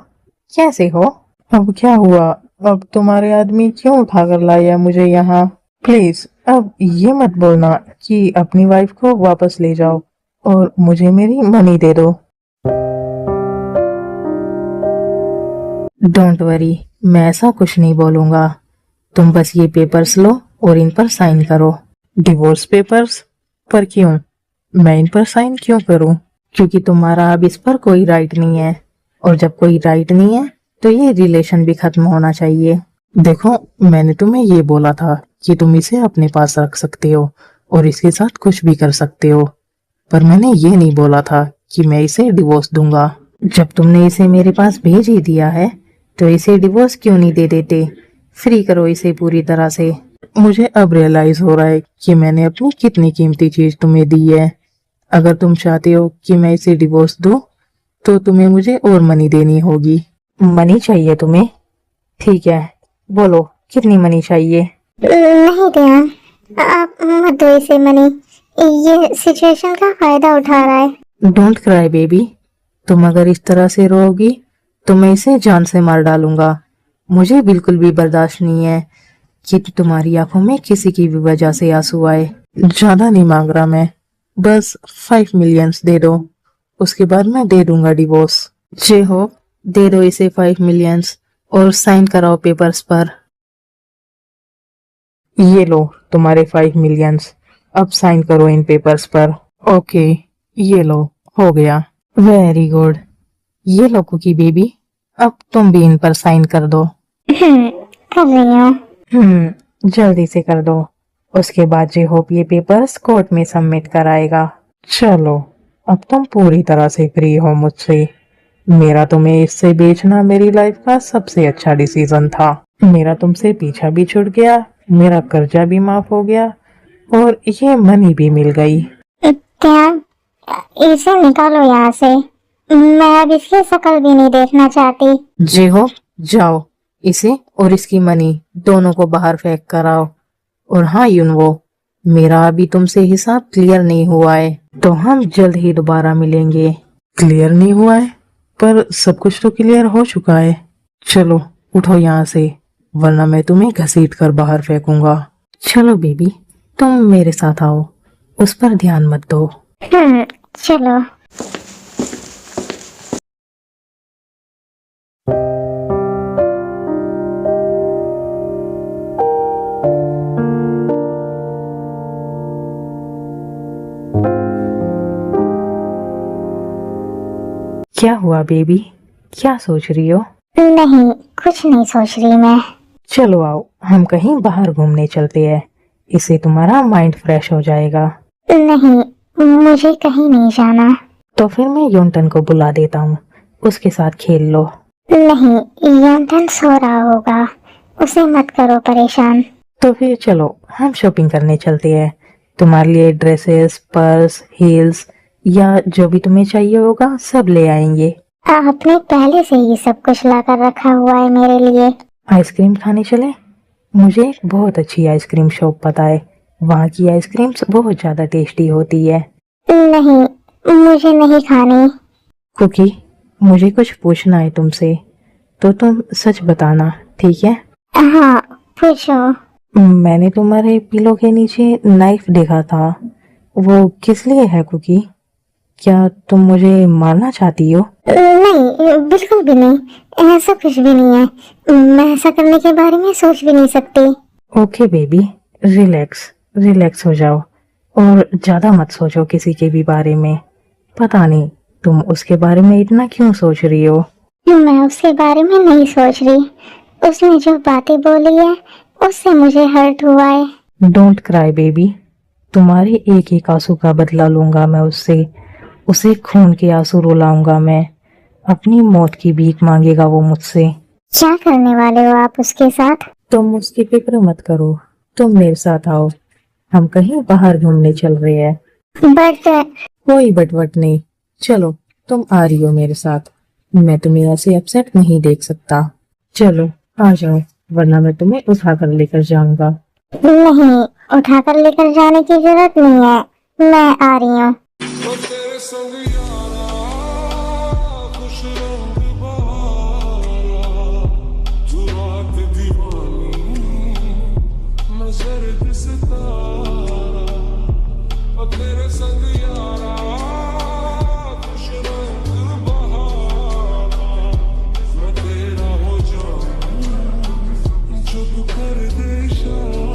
कैसे हो? अब क्या हुआ? अब तुम्हारे आदमी क्यों उठा कर लाया मुझे यहाँ? प्लीज अब ये मत बोलना कि अपनी वाइफ को वापस ले जाओ और मुझे मेरी मनी दे दो। डोंट वरी, मैं ऐसा कुछ नहीं बोलूंगा। तुम बस ये पेपर्स लो और इन पर साइन करो। Divorce papers? पर क्यों? मैं इन पर साइन क्यों करूं? क्योंकि तुम्हारा अब इस पर कोई राइट नहीं है, और जब कोई राइट नहीं है तो ये रिलेशन भी खत्म होना चाहिए। देखो, मैंने तुम्हें ये बोला था कि तुम इसे अपने पास रख सकते हो और इसके साथ कुछ भी कर सकते हो, पर मैंने ये नहीं बोला था कि मैं इसे डिवोर्स दूंगा। जब तुमने इसे मेरे पास भेज ही दिया है तो इसे डिवोर्स क्यों नहीं दे देते? फ्री करो इसे पूरी तरह से। मुझे अब रियलाइज हो रहा है कि मैंने अपनी कितनी कीमती चीज तुम्हें दी है। अगर तुम चाहते हो कि मैं इसे डिवोर्स दूं तो तुम्हें मुझे और मनी देनी होगी। मनी चाहिए तुम्हें? ठीक है, बोलो कितनी मनी चाहिए? नहीं ध्यान, आप मत दो इसे मनी, ये सिचुएशन का फायदा उठा रहा है। डोंट क्राई बेबी, तुम अगर इस तरह से रोओगी तो मैं इसे जान से मार डालूंगा। मुझे बिल्कुल भी बर्दाश्त नहीं है कि तुम्हारी आंखों में किसी की भी वजह से आंसू आए। ज्यादा नहीं मांग रहा मैं, बस 5 मिलियंस दे दो, उसके बाद मैं दे दूंगा डिवोर्स। जे हो, दे दो इसे 5 मिलियंस और साइन कराओ पेपर्स पर। ये लो तुम्हारे 5 मिलियंस, अब साइन करो इन पेपर्स पर। ओके, ये लो, हो गया। Very good. ये लो कुकी बेबी, अब तुम भी इन पर साइन कर दो। कर रही हूँ। जल्दी से कर दो, उसके बाद जे होप ये पेपर्स कोर्ट में सबमिट कराएगा। चलो, अब तुम पूरी तरह से फ्री हो मुझसे। मेरा तुम्हें इससे बेचना मेरी लाइफ का सबसे अच्छा डिसीजन था। मेरा तुमसे पीछा भी छूट गया, मेरा कर्जा भी माफ हो गया और ये मनी भी मिल गई। ध्यान, इसे निकालो यहाँ से, मैं अब इसकी शक्ल भी नहीं देखना चाहती। जे हो, जाओ इसे और इसकी मनी दोनों को बाहर फेंक कर आओ। और हाँ यूनवो, मेरा अभी तुमसे हिसाब क्लियर नहीं हुआ है, तो हम जल्द ही दोबारा मिलेंगे। क्लियर नहीं हुआ है? पर सब कुछ तो क्लियर हो चुका है। चलो उठो यहाँ से, वरना मैं तुम्हें घसीट कर बाहर फेंकूंगा। चलो बेबी, तुम मेरे साथ आओ, उस पर ध्यान मत दो। चलो। क्या हुआ बेबी, क्या सोच रही हो? नहीं, कुछ नहीं सोच रही मैं। चलो आओ, हम कहीं बाहर घूमने चलते हैं, इससे तुम्हारा माइंड फ्रेश हो जाएगा। नहीं, मुझे कहीं नहीं जाना। तो फिर मैं योंटन को बुला देता हूँ, उसके साथ खेल लो। नहीं, यंतन सो रहा होगा, उसे मत करो परेशान। तो फिर चलो हम शॉपिंग करने चलते हैं। तुम्हारे लिए ड्रेसेस, पर्स, हील्स या जो भी तुम्हें चाहिए होगा सब ले आएंगे। आपने पहले से ही सब कुछ लाकर रखा हुआ है मेरे लिए। आइसक्रीम खाने चले? मुझे एक बहुत अच्छी आइसक्रीम शॉप पता है, वहाँ की आइसक्रीम्स बहुत ज्यादा टेस्टी होती है। नहीं, मुझे नहीं खानी। कुकी, मुझे कुछ पूछना है तुमसे, तो तुम सच बताना, ठीक है? हाँ, पूछो। मैंने तुम्हारे पिलो के नीचे नाइफ देखा था, वो किस लिए है कुकी? क्या तुम मुझे मारना चाहती हो? नहीं, बिल्कुल भी नहीं, ऐसा कुछ भी नहीं है। मैं ऐसा करने के बारे में सोच भी नहीं सकती। ओके बेबी, रिलैक्स हो जाओ और ज्यादा मत सोचो किसी के भी बारे में। पता नहीं तुम उसके बारे में इतना क्यों सोच रही हो? मैं उसके बारे में नहीं सोच रही, उसने जो बातें बोली है उससे मुझे हर्ट हुआ है। डोंट क्राई बेबी, तुम्हारे एक एक आंसू का बदला लूंगा मैं उससे, उसे खून के आंसू रुलाऊंगा मैं, अपनी मौत की भीख मांगेगा वो मुझसे। क्या करने वाले हो आप उसके साथ? तुम उसकी फिक्र मत करो, तुम मेरे साथ आओ, हम कहीं बाहर घूमने चल रहे हैं। बट कोई बटवट नहीं, चलो तुम आ रही हो मेरे साथ, मैं तुम्हें ऐसे अपसेट नहीं देख सकता। चलो आ जाओ, वरना मैं तुम्हें उठा कर लेकर जाऊंगा। नहीं, उठाकर लेकर जाने की जरूरत नहीं है, मैं आ रही हूँ। ओ तेरे संग यारा, खुश रंग बहारा, तू रात दीवानी, मैं जर्द सितारा। ओ तेरे संग यारा, खुश रंग बहारा, मैं तेरा हो जाऊं, जब कर दे इशारा।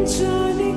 जाने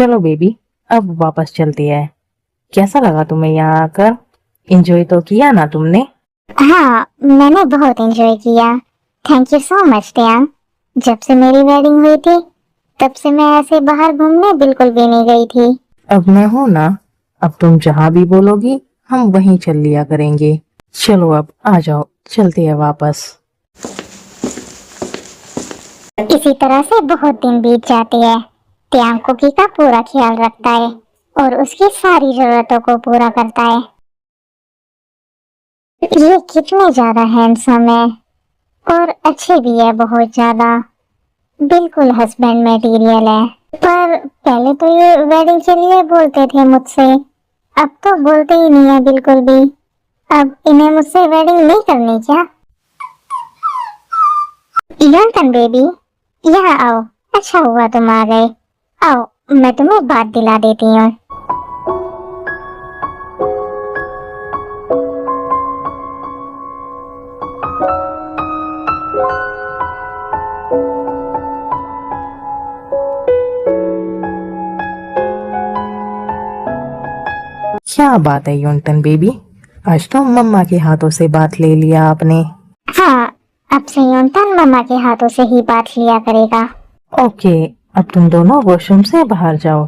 चलो बेबी, अब वापस चलते हैं। कैसा लगा तुम्हें यहाँ आकर? एंजॉय तो किया ना तुमने? हाँ, मैंने बहुत एंजॉय किया। Thank you so much Tiang. जब से मेरी वेडिंग हुई थी तब से मैं ऐसे बाहर घूमने बिल्कुल भी नहीं गई थी। अब मैं हूं ना, अब तुम जहाँ भी बोलोगी हम वहीं चल लिया करेंगे। चलो अब आ जाओ, चलते हैं वापस। इसी तरह से बहुत दिन बीत जाते हैं। टियांग कुकी का पूरा ख्याल रखता है और उसकी सारी जरूरतों को पूरा करता है। ये कितने ज्यादा हैंडसम है और अच्छे भी है, बहुत ज्यादा। बिल्कुल हस्बैंड मटेरियल है। पर पहले तो ये वेडिंग के लिए बोलते थे मुझसे, अब तो बोलते ही नहीं है बिल्कुल भी। अब इन्हें मुझसे वेडिंग नहीं करनी क्या? यंटन बेबी, यहाँ आओ। अच्छा हुआ तुम आ गए। आओ, मैं तुम्हें बात दिला देती हूँ। क्या बात है यूंटन बेबी, आज तो मम्मा के हाथों से बात ले लिया आपने। हाँ, अब से यंटन मम्मा के हाथों से ही बात लिया करेगा। ओके, अब तुम दोनों वॉशरूम से बाहर जाओ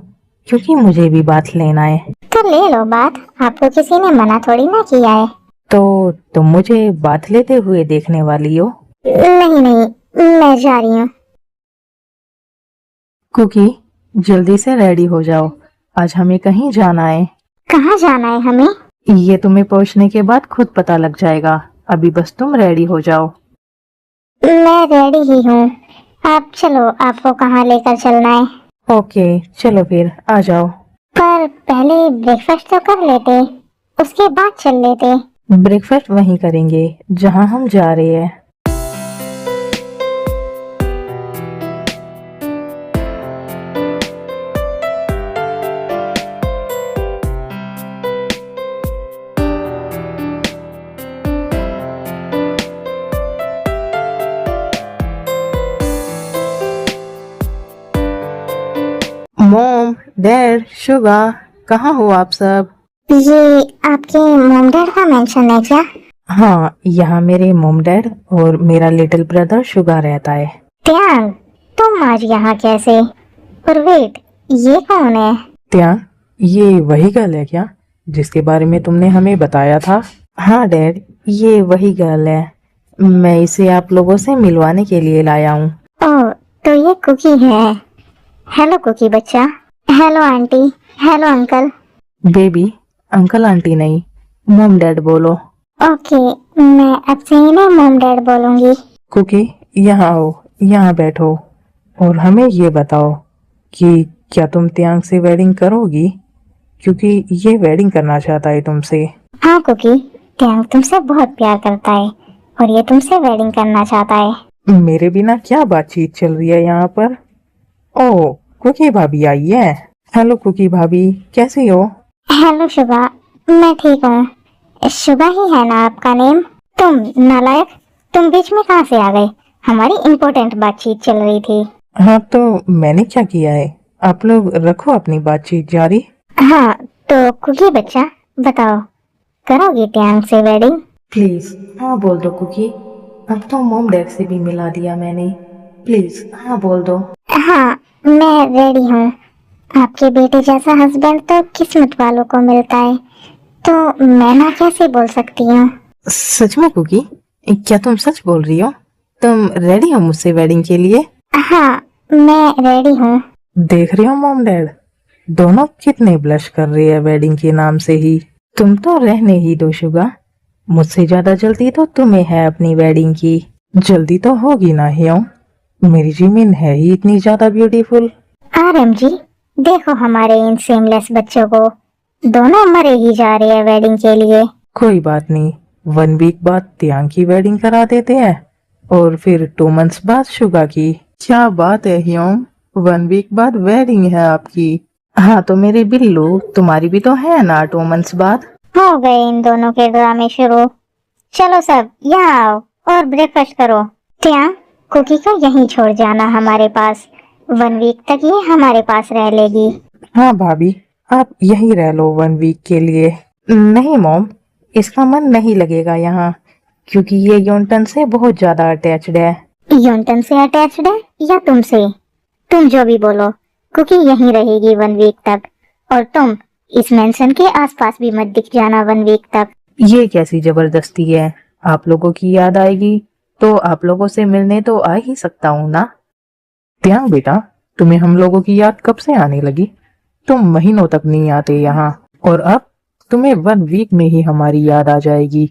क्योंकि मुझे भी बात लेना है। तो ले लो बात, आपको किसी ने मना थोड़ी ना किया है। तो तुम मुझे बात लेते हुए देखने वाली हो? नहीं नहीं, मैं जा रही हूँ। कुकी, जल्दी से रेडी हो जाओ, आज हमें कहीं जाना है। कहाँ जाना है हमें? ये तुम्हें पहुंचने के बाद खुद पता लग जाएगा, अभी बस तुम रेडी हो जाओ। मैं रेडी ही हूँ। आप चलो, आपको कहाँ लेकर चलना है? ओके, चलो फिर आ जाओ। पर पहले ब्रेकफास्ट तो कर लेते, उसके बाद चल लेते। ब्रेकफास्ट वहीं करेंगे जहां हम जा रहे हैं। मॉम, डैड, शुगर, कहाँ हो आप सब? ये आपके मॉम डैड का मेंशन है क्या? हाँ, यहाँ मेरे मॉम डैड और मेरा लिटिल ब्रदर शुगर रहता है। त्याग, तुम आज यहाँ कैसे? और वेट, ये कौन है? क्या ये वही गर्ल है क्या जिसके बारे में तुमने हमें बताया था? हाँ डैड, ये वही गर्ल है। मैं इसे आप लोगों से मिलवाने के लिए लाया हूँ। ओह, तो ये कुकी है। हेलो कुकी बच्चा। Hello aunty. Hello uncle. Baby, uncle aunty नहीं, मॉम डैड बोलो। ओके, मैं अब से इन्हें मॉम डैड बोलूंगी। कुकी, यहाँ आओ, यहाँ बैठो और हमें ये बताओ कि क्या तुम त्यांग से वेडिंग करोगी, क्योंकि ये वेडिंग करना चाहता है तुमसे। हाँ कुकी, त्यांग तुमसे बहुत प्यार करता है और ये तुमसे वेडिंग करना चाहता है। मेरे बिना क्या बातचीत चल रही है यहाँ पर? ओह, कुकी भाभी आई है। हेलो कुकी भाभी, कैसी हो? हेलो शुभा, मैं ठीक हूँ। शुभा ही है ना आपका नेम? तुम नालायक, तुम बीच में कहाँ से आ गए? हमारी इम्पोर्टेंट बातचीत चल रही थी। हाँ, तो मैंने क्या किया है? आप लोग रखो अपनी बातचीत जारी। हाँ, तो कुकी बच्चा बताओ, करोगे त्यांग से वेडिंग? प्लीज हाँ बोल दो कुकी, अब तो मॉम डैड से भी मिला दिया मैंने, प्लीज हाँ बोल दो। हाँ, मैं रेडी हूँ। आपके बेटे जैसा हस्बैंड तो किस्मत वालों को मिलता है, तो मैं ना कैसे बोल सकती हूँ? सच में कुकी, क्या तुम सच बोल रही हो? तुम रेडी हो मुझसे वेडिंग के लिए? हाँ, मैं रेडी हूँ। देख रही हो मॉम डैड, दोनों कितने ब्लश कर रही है वेडिंग के नाम से ही। तुम तो रहने ही दो शुगा, मुझसे ज्यादा जल्दी तो तुम्हें है अपनी वेडिंग की। जल्दी तो होगी ना ह्यो, मेरी जिमिन है ही इतनी ज्यादा ब्यूटीफुल। आरएमजी, देखो हमारे इन सेमलेस बच्चों को, दोनों मरे ही जा रहे हैं वेडिंग के लिए। कोई बात नहीं, 1 वीक बाद त्यांग की वेडिंग करा देते हैं और फिर 2 मंथ्स बाद शुगा की। क्या बात है ह्योम, 1 वीक बाद वेडिंग है आपकी। हाँ तो मेरे बिल्लू, तुम्हारी भी तो है ना 2 मंथ्स बाद। हो गए इन दोनों के ड्रामे शुरू। चलो सब यहाँ आओ और ब्रेकफास्ट करो। क्या कुकी को यहीं छोड़ जाना हमारे पास, 1 वीक तक ये हमारे पास रह लेगी। हाँ भाभी, आप यहीं रह लो 1 वीक के लिए। नहीं मॉम, इसका मन नहीं लगेगा यहाँ, क्योंकि ये योंटन से बहुत ज्यादा अटैच्ड है। योंटन से अटैच्ड है या तुमसे? तुम जो भी बोलो, कुकी यहीं रहेगी 1 वीक तक, और तुम इस मेंशन के आसपास भी मत दिख जाना 1 वीक तक। ये कैसी जबरदस्ती है? आप लोगों की याद आएगी तो आप लोगों से मिलने तो आ ही सकता हूँ ना। त्याग बेटा, तुम्हें हम लोगों की याद कब से आने लगी? तुम महीनों तक नहीं आते यहाँ, और अब तुम्हें 1 वीक में ही हमारी याद आ जाएगी।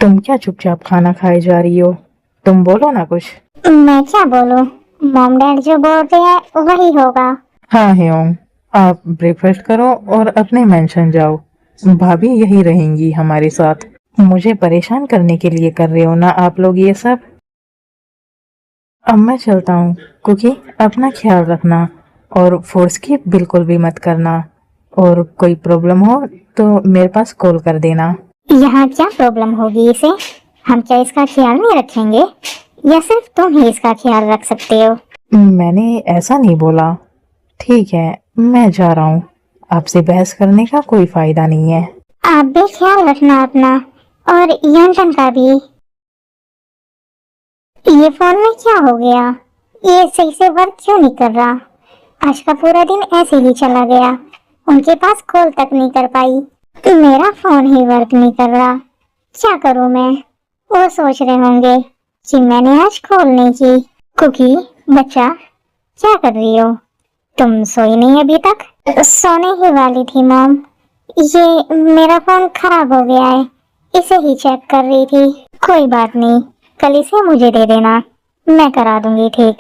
तुम क्या चुपचाप खाना खाए जा रही हो? तुम बोलो ना कुछ। मैं क्या बोलूं? मॉम डैड जो बोलते हैं वही होगा। हाँ ह्योंग, आप ब्रेकफास्ट करो और अपने मेंशन जाओ। भाभी यही रहेंगी हमारे साथ। मुझे परेशान करने के लिए कर रहे हो ना आप लोग ये सब। अब मैं चलता हूँ। कुकी, अपना ख्याल रखना और फोर्स की बिल्कुल भी मत करना, और कोई प्रॉब्लम हो तो मेरे पास कॉल कर देना। यहाँ क्या प्रॉब्लम होगी इसे? हम क्या इसका ख्याल नहीं रखेंगे, या सिर्फ तुम ही इसका ख्याल रख सकते हो? मैंने ऐसा नहीं बोला। ठीक है, मैं जा रहा हूँ। आपसे बहस करने का कोई फायदा नहीं है। आप भी ख्याल रखना अपना, और योंटन का भी। ये फोन में क्या हो गया? ये सही से वर्क क्यों नहीं कर रहा? आज का पूरा दिन ऐसे ही चला गया, उनके पास कॉल तक नहीं कर पाई। मेरा फोन ही वर्क नहीं कर रहा, क्या करूं मैं? वो सोच रहे होंगे कि मैंने आज कॉल नहीं की। कुकी बच्चा, क्या कर रही हो? तुम सोई नहीं अभी तक? सोने ही वाली थी मॉम। ये मेरा फोन खराब हो गया है, इसे ही चेक कर रही थी। कोई बात नहीं, कल इसे मुझे दे देना, मैं करा दूंगी ठीक।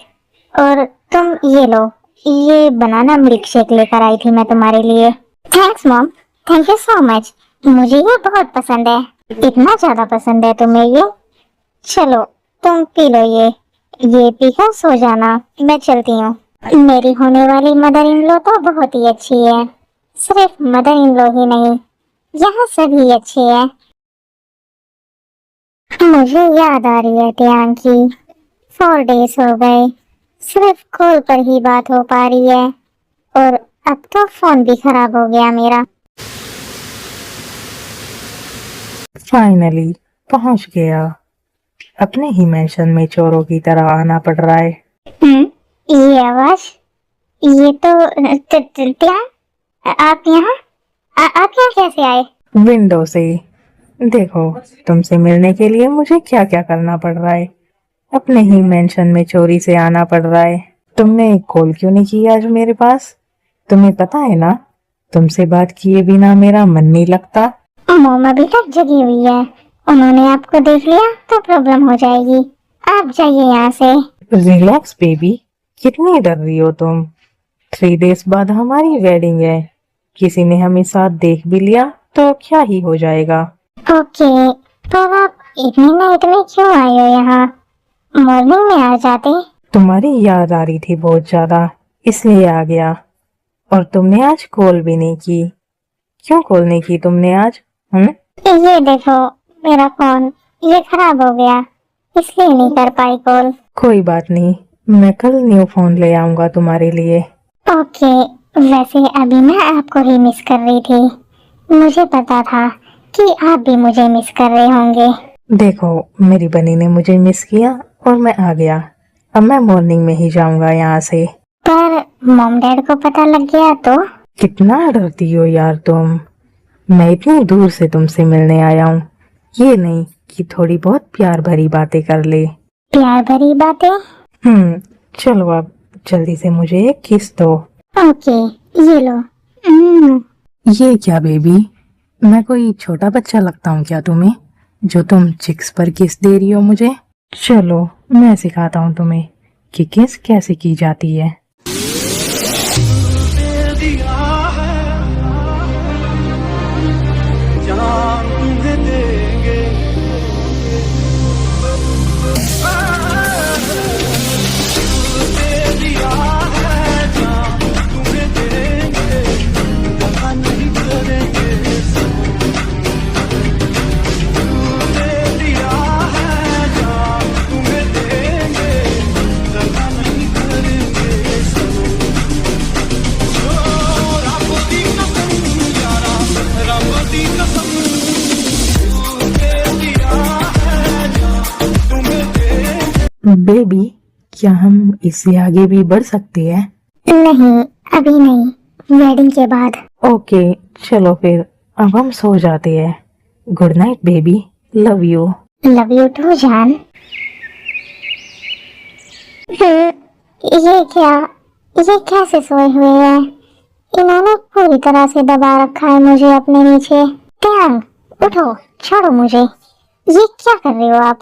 और तुम ये लो, ये बनाना मिल्क शेक लेकर आई थी मैं तुम्हारे लिए। Thanks mom, thank you so much. मुझे ये बहुत पसंद है, इतना ज्यादा पसंद है तुम्हें ये। चलो तुम पी लो ये पीकर सो जाना, मैं चलती हूँ। मेरी होने वाली मदर इन लॉ तो बहुत ही अच्छी है। सिर्फ मदर इन लॉ ही नहीं, यहाँ सभी अच्छे हैं। मुझे याद आ रही है त्याग की। 4 डेज हो गए, सिर्फ कॉल पर ही बात हो पा रही है, और अब तो फोन भी खराब हो गया मेरा। फाइनली पहुंच गया। अपने ही मेंशन में चोरों की तरह आना पड़ रहा है। ये आवाज, ये तो क्या? आप यहाँ आप यहाँ कैसे आए? विंडो से। देखो, तुमसे मिलने के लिए मुझे क्या क्या करना पड़ रहा है। अपने ही मेंशन में चोरी से आना पड़ रहा है। तुमने कॉल क्यों नहीं किया आज मेरे पास? तुम्हें पता है ना, तुमसे बात किए बिना मेरा मन नहीं लगता। मॉम अभी तक जगी हुई है, उन्होंने आपको देख लिया तो प्रॉब्लम हो जाएगी। आप जाइए यहाँ से। रिलैक्स बेबी, कितनी डर रही हो तुम? 3 डेज बाद हमारी वेडिंग है। किसी ने हमें साथ देख भी लिया तो क्या ही हो जाएगा। ओके, पर आप इतनी नाइट में क्यों आए हो यहाँ? मॉर्निंग में आ जाते। तुम्हारी याद आ रही थी बहुत ज्यादा, इसलिए आ गया। और तुमने आज कॉल भी नहीं की। क्यों कॉल नहीं की तुमने आज? ये देखो मेरा फोन, ये खराब हो गया, इसलिए नहीं कर पाई कॉल। कोई बात नहीं, मैं कल न्यू फोन ले आऊंगा तुम्हारे लिए। ओके, वैसे अभी मैं आपको ही मिस कर रही थी। मुझे पता था कि आप भी मुझे मिस कर रहे होंगे। देखो, मेरी बनी ने मुझे मिस किया और मैं आ गया। अब मैं मॉर्निंग में ही जाऊंगा यहाँ से। पर मॉम डैड को पता लग गया तो? कितना डरती हो यार तुम। मैं इतनी दूर से तुमसे मिलने आया हूँ, ये नहीं कि थोड़ी बहुत प्यार भरी बातें कर ले। प्यार भरी बातें? चलो अब जल्दी से मुझे एक किस दो। ओके, ये लो। ये क्या बेबी, मैं कोई छोटा बच्चा लगता हूँ क्या तुम्हें, जो तुम चिक्स पर किस दे रही हो मुझे? चलो मैं सिखाता हूँ तुम्हें कि किस कैसे की जाती है। जान तुम्हें देंगे, दे दिया है जान तुम्हें देंगे, दगा नहीं करेंगे। दे दिया है जान तुम्हें देंगे, दगा नहीं करेंगे। बेबी, क्या हम इससे आगे भी बढ़ सकते हैं? नहीं, अभी नहीं, वेडिंग के बाद। ओके, चलो फिर अब हम सो जाते हैं। Good night baby, love you. Love you too जान। ये कैसे सोए हुए हैं? इन्होंने पूरी तरह से दबा रखा है मुझे अपने नीचे। टैंग, उठो, छोड़ो मुझे। ये क्या कर रहे हो आप?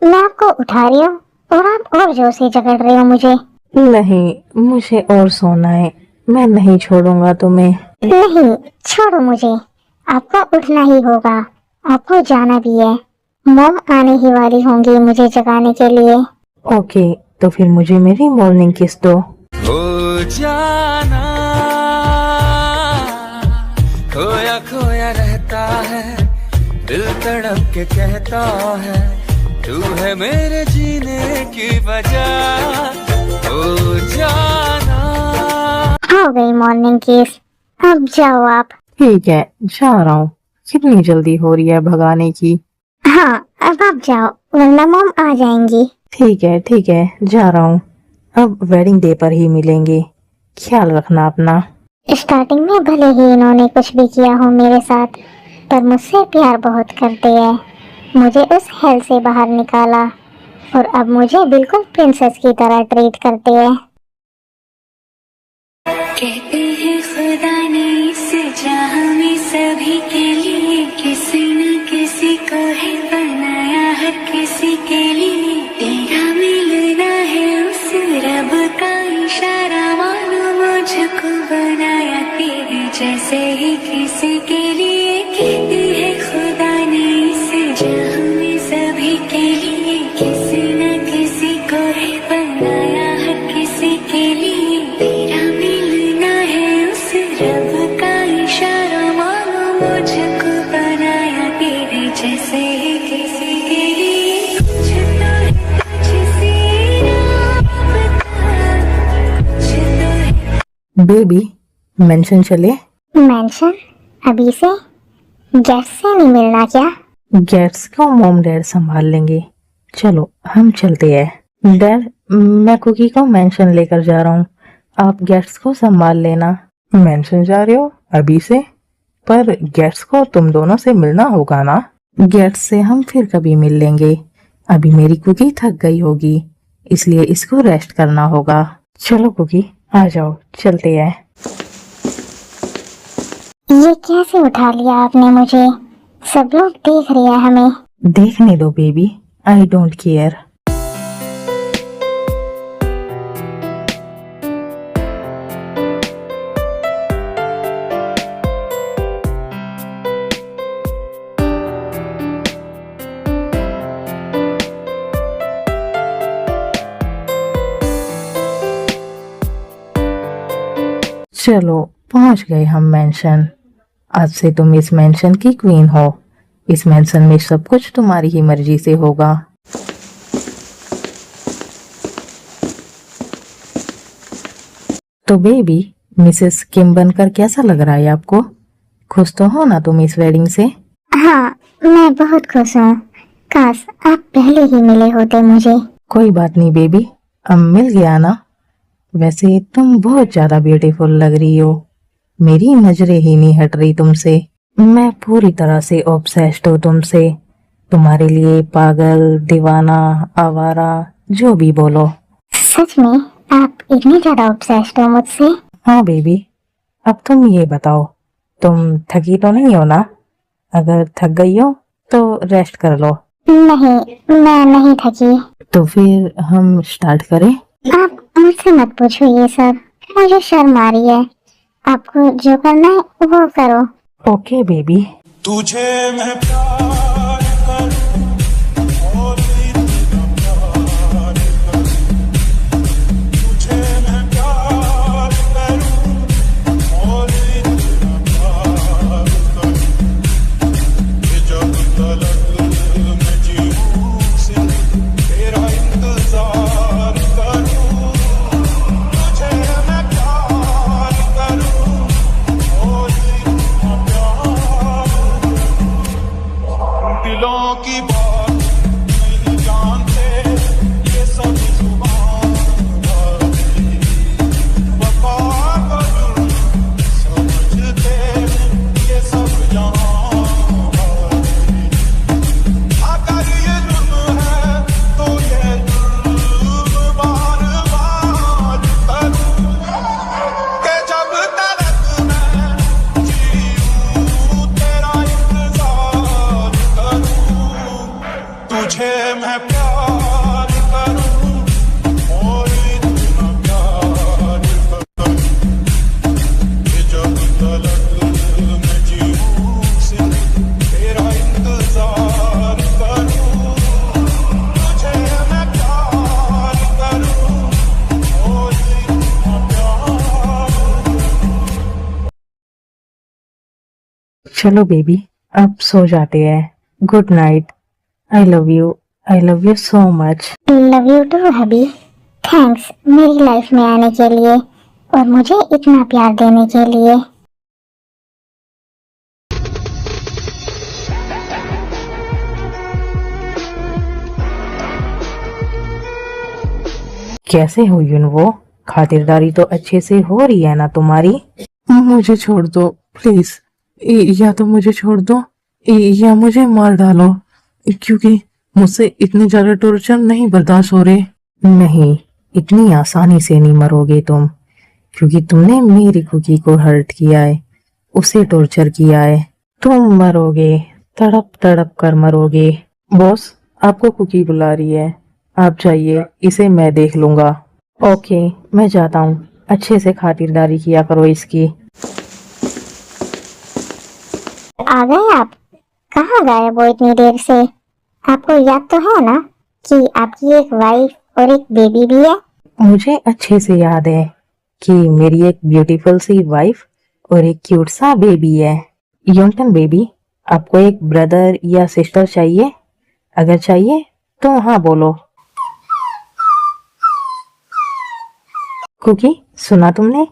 मैं आपको उठा रही हूँ और आप और जोर से जकड़ रहे हो मुझे। नहीं, मुझे और सोना है, मैं नहीं छोड़ूंगा तुम्हें। नहीं, छोड़ो मुझे। आपको उठना ही होगा, आपको जाना भी है। मॉम आने ही वाली होंगी मुझे जगाने के लिए। ओके, तो फिर मुझे मेरी मॉर्निंग किस दो। हो जाना खोया खोया रहता है, दिल तड़प के कहता है तू है मेरे जीने की वजह। हो जाना हो गई मॉर्निंग किस, अब जाओ आप। ठीक है, जा रहा हूँ। कितनी जल्दी हो रही है भगाने की। हाँ, अब आप जाओ वरना मॉम आ जाएंगी। ठीक है, जा रहा हूँ। अब वेडिंग डे पर ही मिलेंगे, ख्याल रखना अपना। स्टार्टिंग में भले ही इन्होंने कुछ भी किया हो मेरे साथ, पर मुझसे प्यार बहुत करते हैं। मुझे उस हेल से बाहर निकाला और अब मुझे बिल्कुल प्रिंसेस की तरह ट्रीट करते हैं। कहते हैं खुदा ने इस जहां में सभी के लिए किसी न किसी को है बनाया, हर किसी के लिए तेरा मिलना है उस रब का इशारा, मानो मुझको बनाया तेरे जैसे ही किसी के लिए। कहते हैं खुदा ने इस जहां में सभी के लिए किसी न किसी को है बनाया, हर किसी के लिए तेरा मिलना है उस रब का इशारा, मानो मुझको बनाया तेरे जैसे ही किसी के लिए। कुछ तो है तुझसे राबता, कुछ तो है। बेबी, मेंशन चले? मेंशन? अभी से? गेस्ट से नहीं मिलना क्या? गेट्स को मॉम डैड संभाल लेंगे। चलो हम चलते हैं। डैड, मैं कुकी को मेंशन लेकर जा रहा हूँ, आप गेट्स को संभाल लेना। मेंशन जा रहे हो अभी से? पर गेट्स को तुम दोनों से मिलना होगा ना। गेट्स से हम फिर कभी मिल लेंगे, अभी मेरी कुकी थक गई होगी, इसलिए इसको रेस्ट करना होगा। चलो कुकी, आ जाओ, चलते हैं। ये कैसे उठा लिया आपने मुझे? सब लोग देख रहे हैं हमें। देखने दो बेबी, आई डोंट केयर। चलो पहुंच गए हम मेंशन। आज से तुम इस मेंशन की क्वीन हो। इस मेंशन में सब कुछ तुम्हारी ही मर्जी से होगा। तो बेबी, मिसेस किम बनकर कैसा लग रहा है आपको? खुश तो हो ना तुम इस वेडिंग से? हाँ, मैं बहुत खुश हूँ। काश आप पहले ही मिले होते मुझे। कोई बात नहीं बेबी, अब मिल गया ना। वैसे तुम बहुत ज्यादा ब्यूटीफुल लग रही हो, मेरी नजरें ही नहीं हट रही तुमसे। मैं पूरी तरह से ऑब्सेस्ड हूँ तुमसे। तुम्हारे लिए पागल, दीवाना, आवारा, जो भी बोलो। सच में आप इतनी ज्यादा ऑब्सेस्ड हो मुझसे? हाँ बेबी, अब तुम ये बताओ, तुम थकी तो नहीं हो ना? अगर थक गई हो तो रेस्ट कर लो। नहीं, मैं नहीं थकी। तो फिर हम स्टार्ट करें? आप मुझसे मत पूछो ये सब, मुझे शर्म आ रही है। आपको जो करना है वो करो। Okay baby. तुझे मैं प्यार करूं और भी तेरा प्यार करूं, तुझे मैं प्यार करूं और भी तेरा प्यार करूं, ये जब तलक मैं जीऊं से तेरा इंतजार करूं, तुझे मैं प्यार करूं और भी तेरा प्यार चलो बेबी, अब सो जाते हैं। Good night. I love you so much. Love you too hubby. Thanks मेरी लाइफ में आने के लिए और मुझे इतना प्यार देने के लिए। कैसे हो यूनवो? खातिरदारी तो अच्छे से हो रही है ना तुम्हारी? मुझे छोड़ दो प्लीज, या तो मुझे छोड़ दो या मुझे मार डालो, क्योंकि मुझसे इतने ज्यादा टॉर्चर नहीं बर्दाश्त हो रहे। नहीं, इतनी आसानी से नहीं मरोगे तुम, क्योंकि तुमने मेरी कुकी को हर्ट किया है, उसे टॉर्चर किया है। तुम मरोगे, तड़प तड़प कर मरोगे। बॉस, आपको कुकी बुला रही है, आप जाइए, इसे मैं देख लूंगा। ओके, मैं जाता हूँ। अच्छे से खातिरदारी किया करो इसकी। आ गए आप? कहाँ गायब हो इतनी देर से? आपको याद तो है ना कि आपकी एक वाइफ और एक बेबी भी है? मुझे अच्छे से याद है कि मेरी एक ब्यूटीफुल सी वाइफ और एक क्यूट सा बेबी है। योंटन बेबी, आपको एक ब्रदर या सिस्टर चाहिए? अगर चाहिए तो हाँ बोलो। कुकी, सुना तुमने?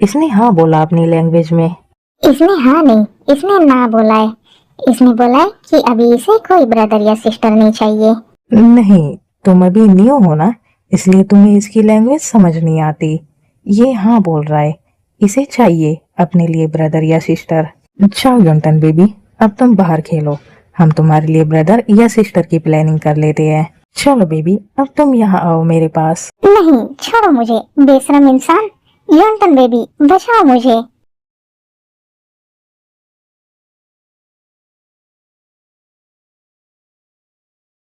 इसने हाँ बोला अपनी लैंग्वेज में। इसने हाँ नहीं, इसने ना बोला है। इसने बोला है कि अभी इसे कोई ब्रदर या सिस्टर नहीं चाहिए। नहीं, तुम अभी न्यू हो ना, इसलिए तुम्हें इसकी लैंग्वेज समझ नहीं आती। ये हाँ बोल रहा है, इसे चाहिए अपने लिए ब्रदर या सिस्टर। जाओ योंटन बेबी, अब तुम बाहर खेलो, हम तुम्हारे लिए ब्रदर या सिस्टर की प्लानिंग कर लेते हैं। चलो बेबी, अब तुम यहाँ आओ मेरे पास। नहीं, छोड़ो मुझे बेशरम इंसान। योंटन बेबी, बचाओ मुझे।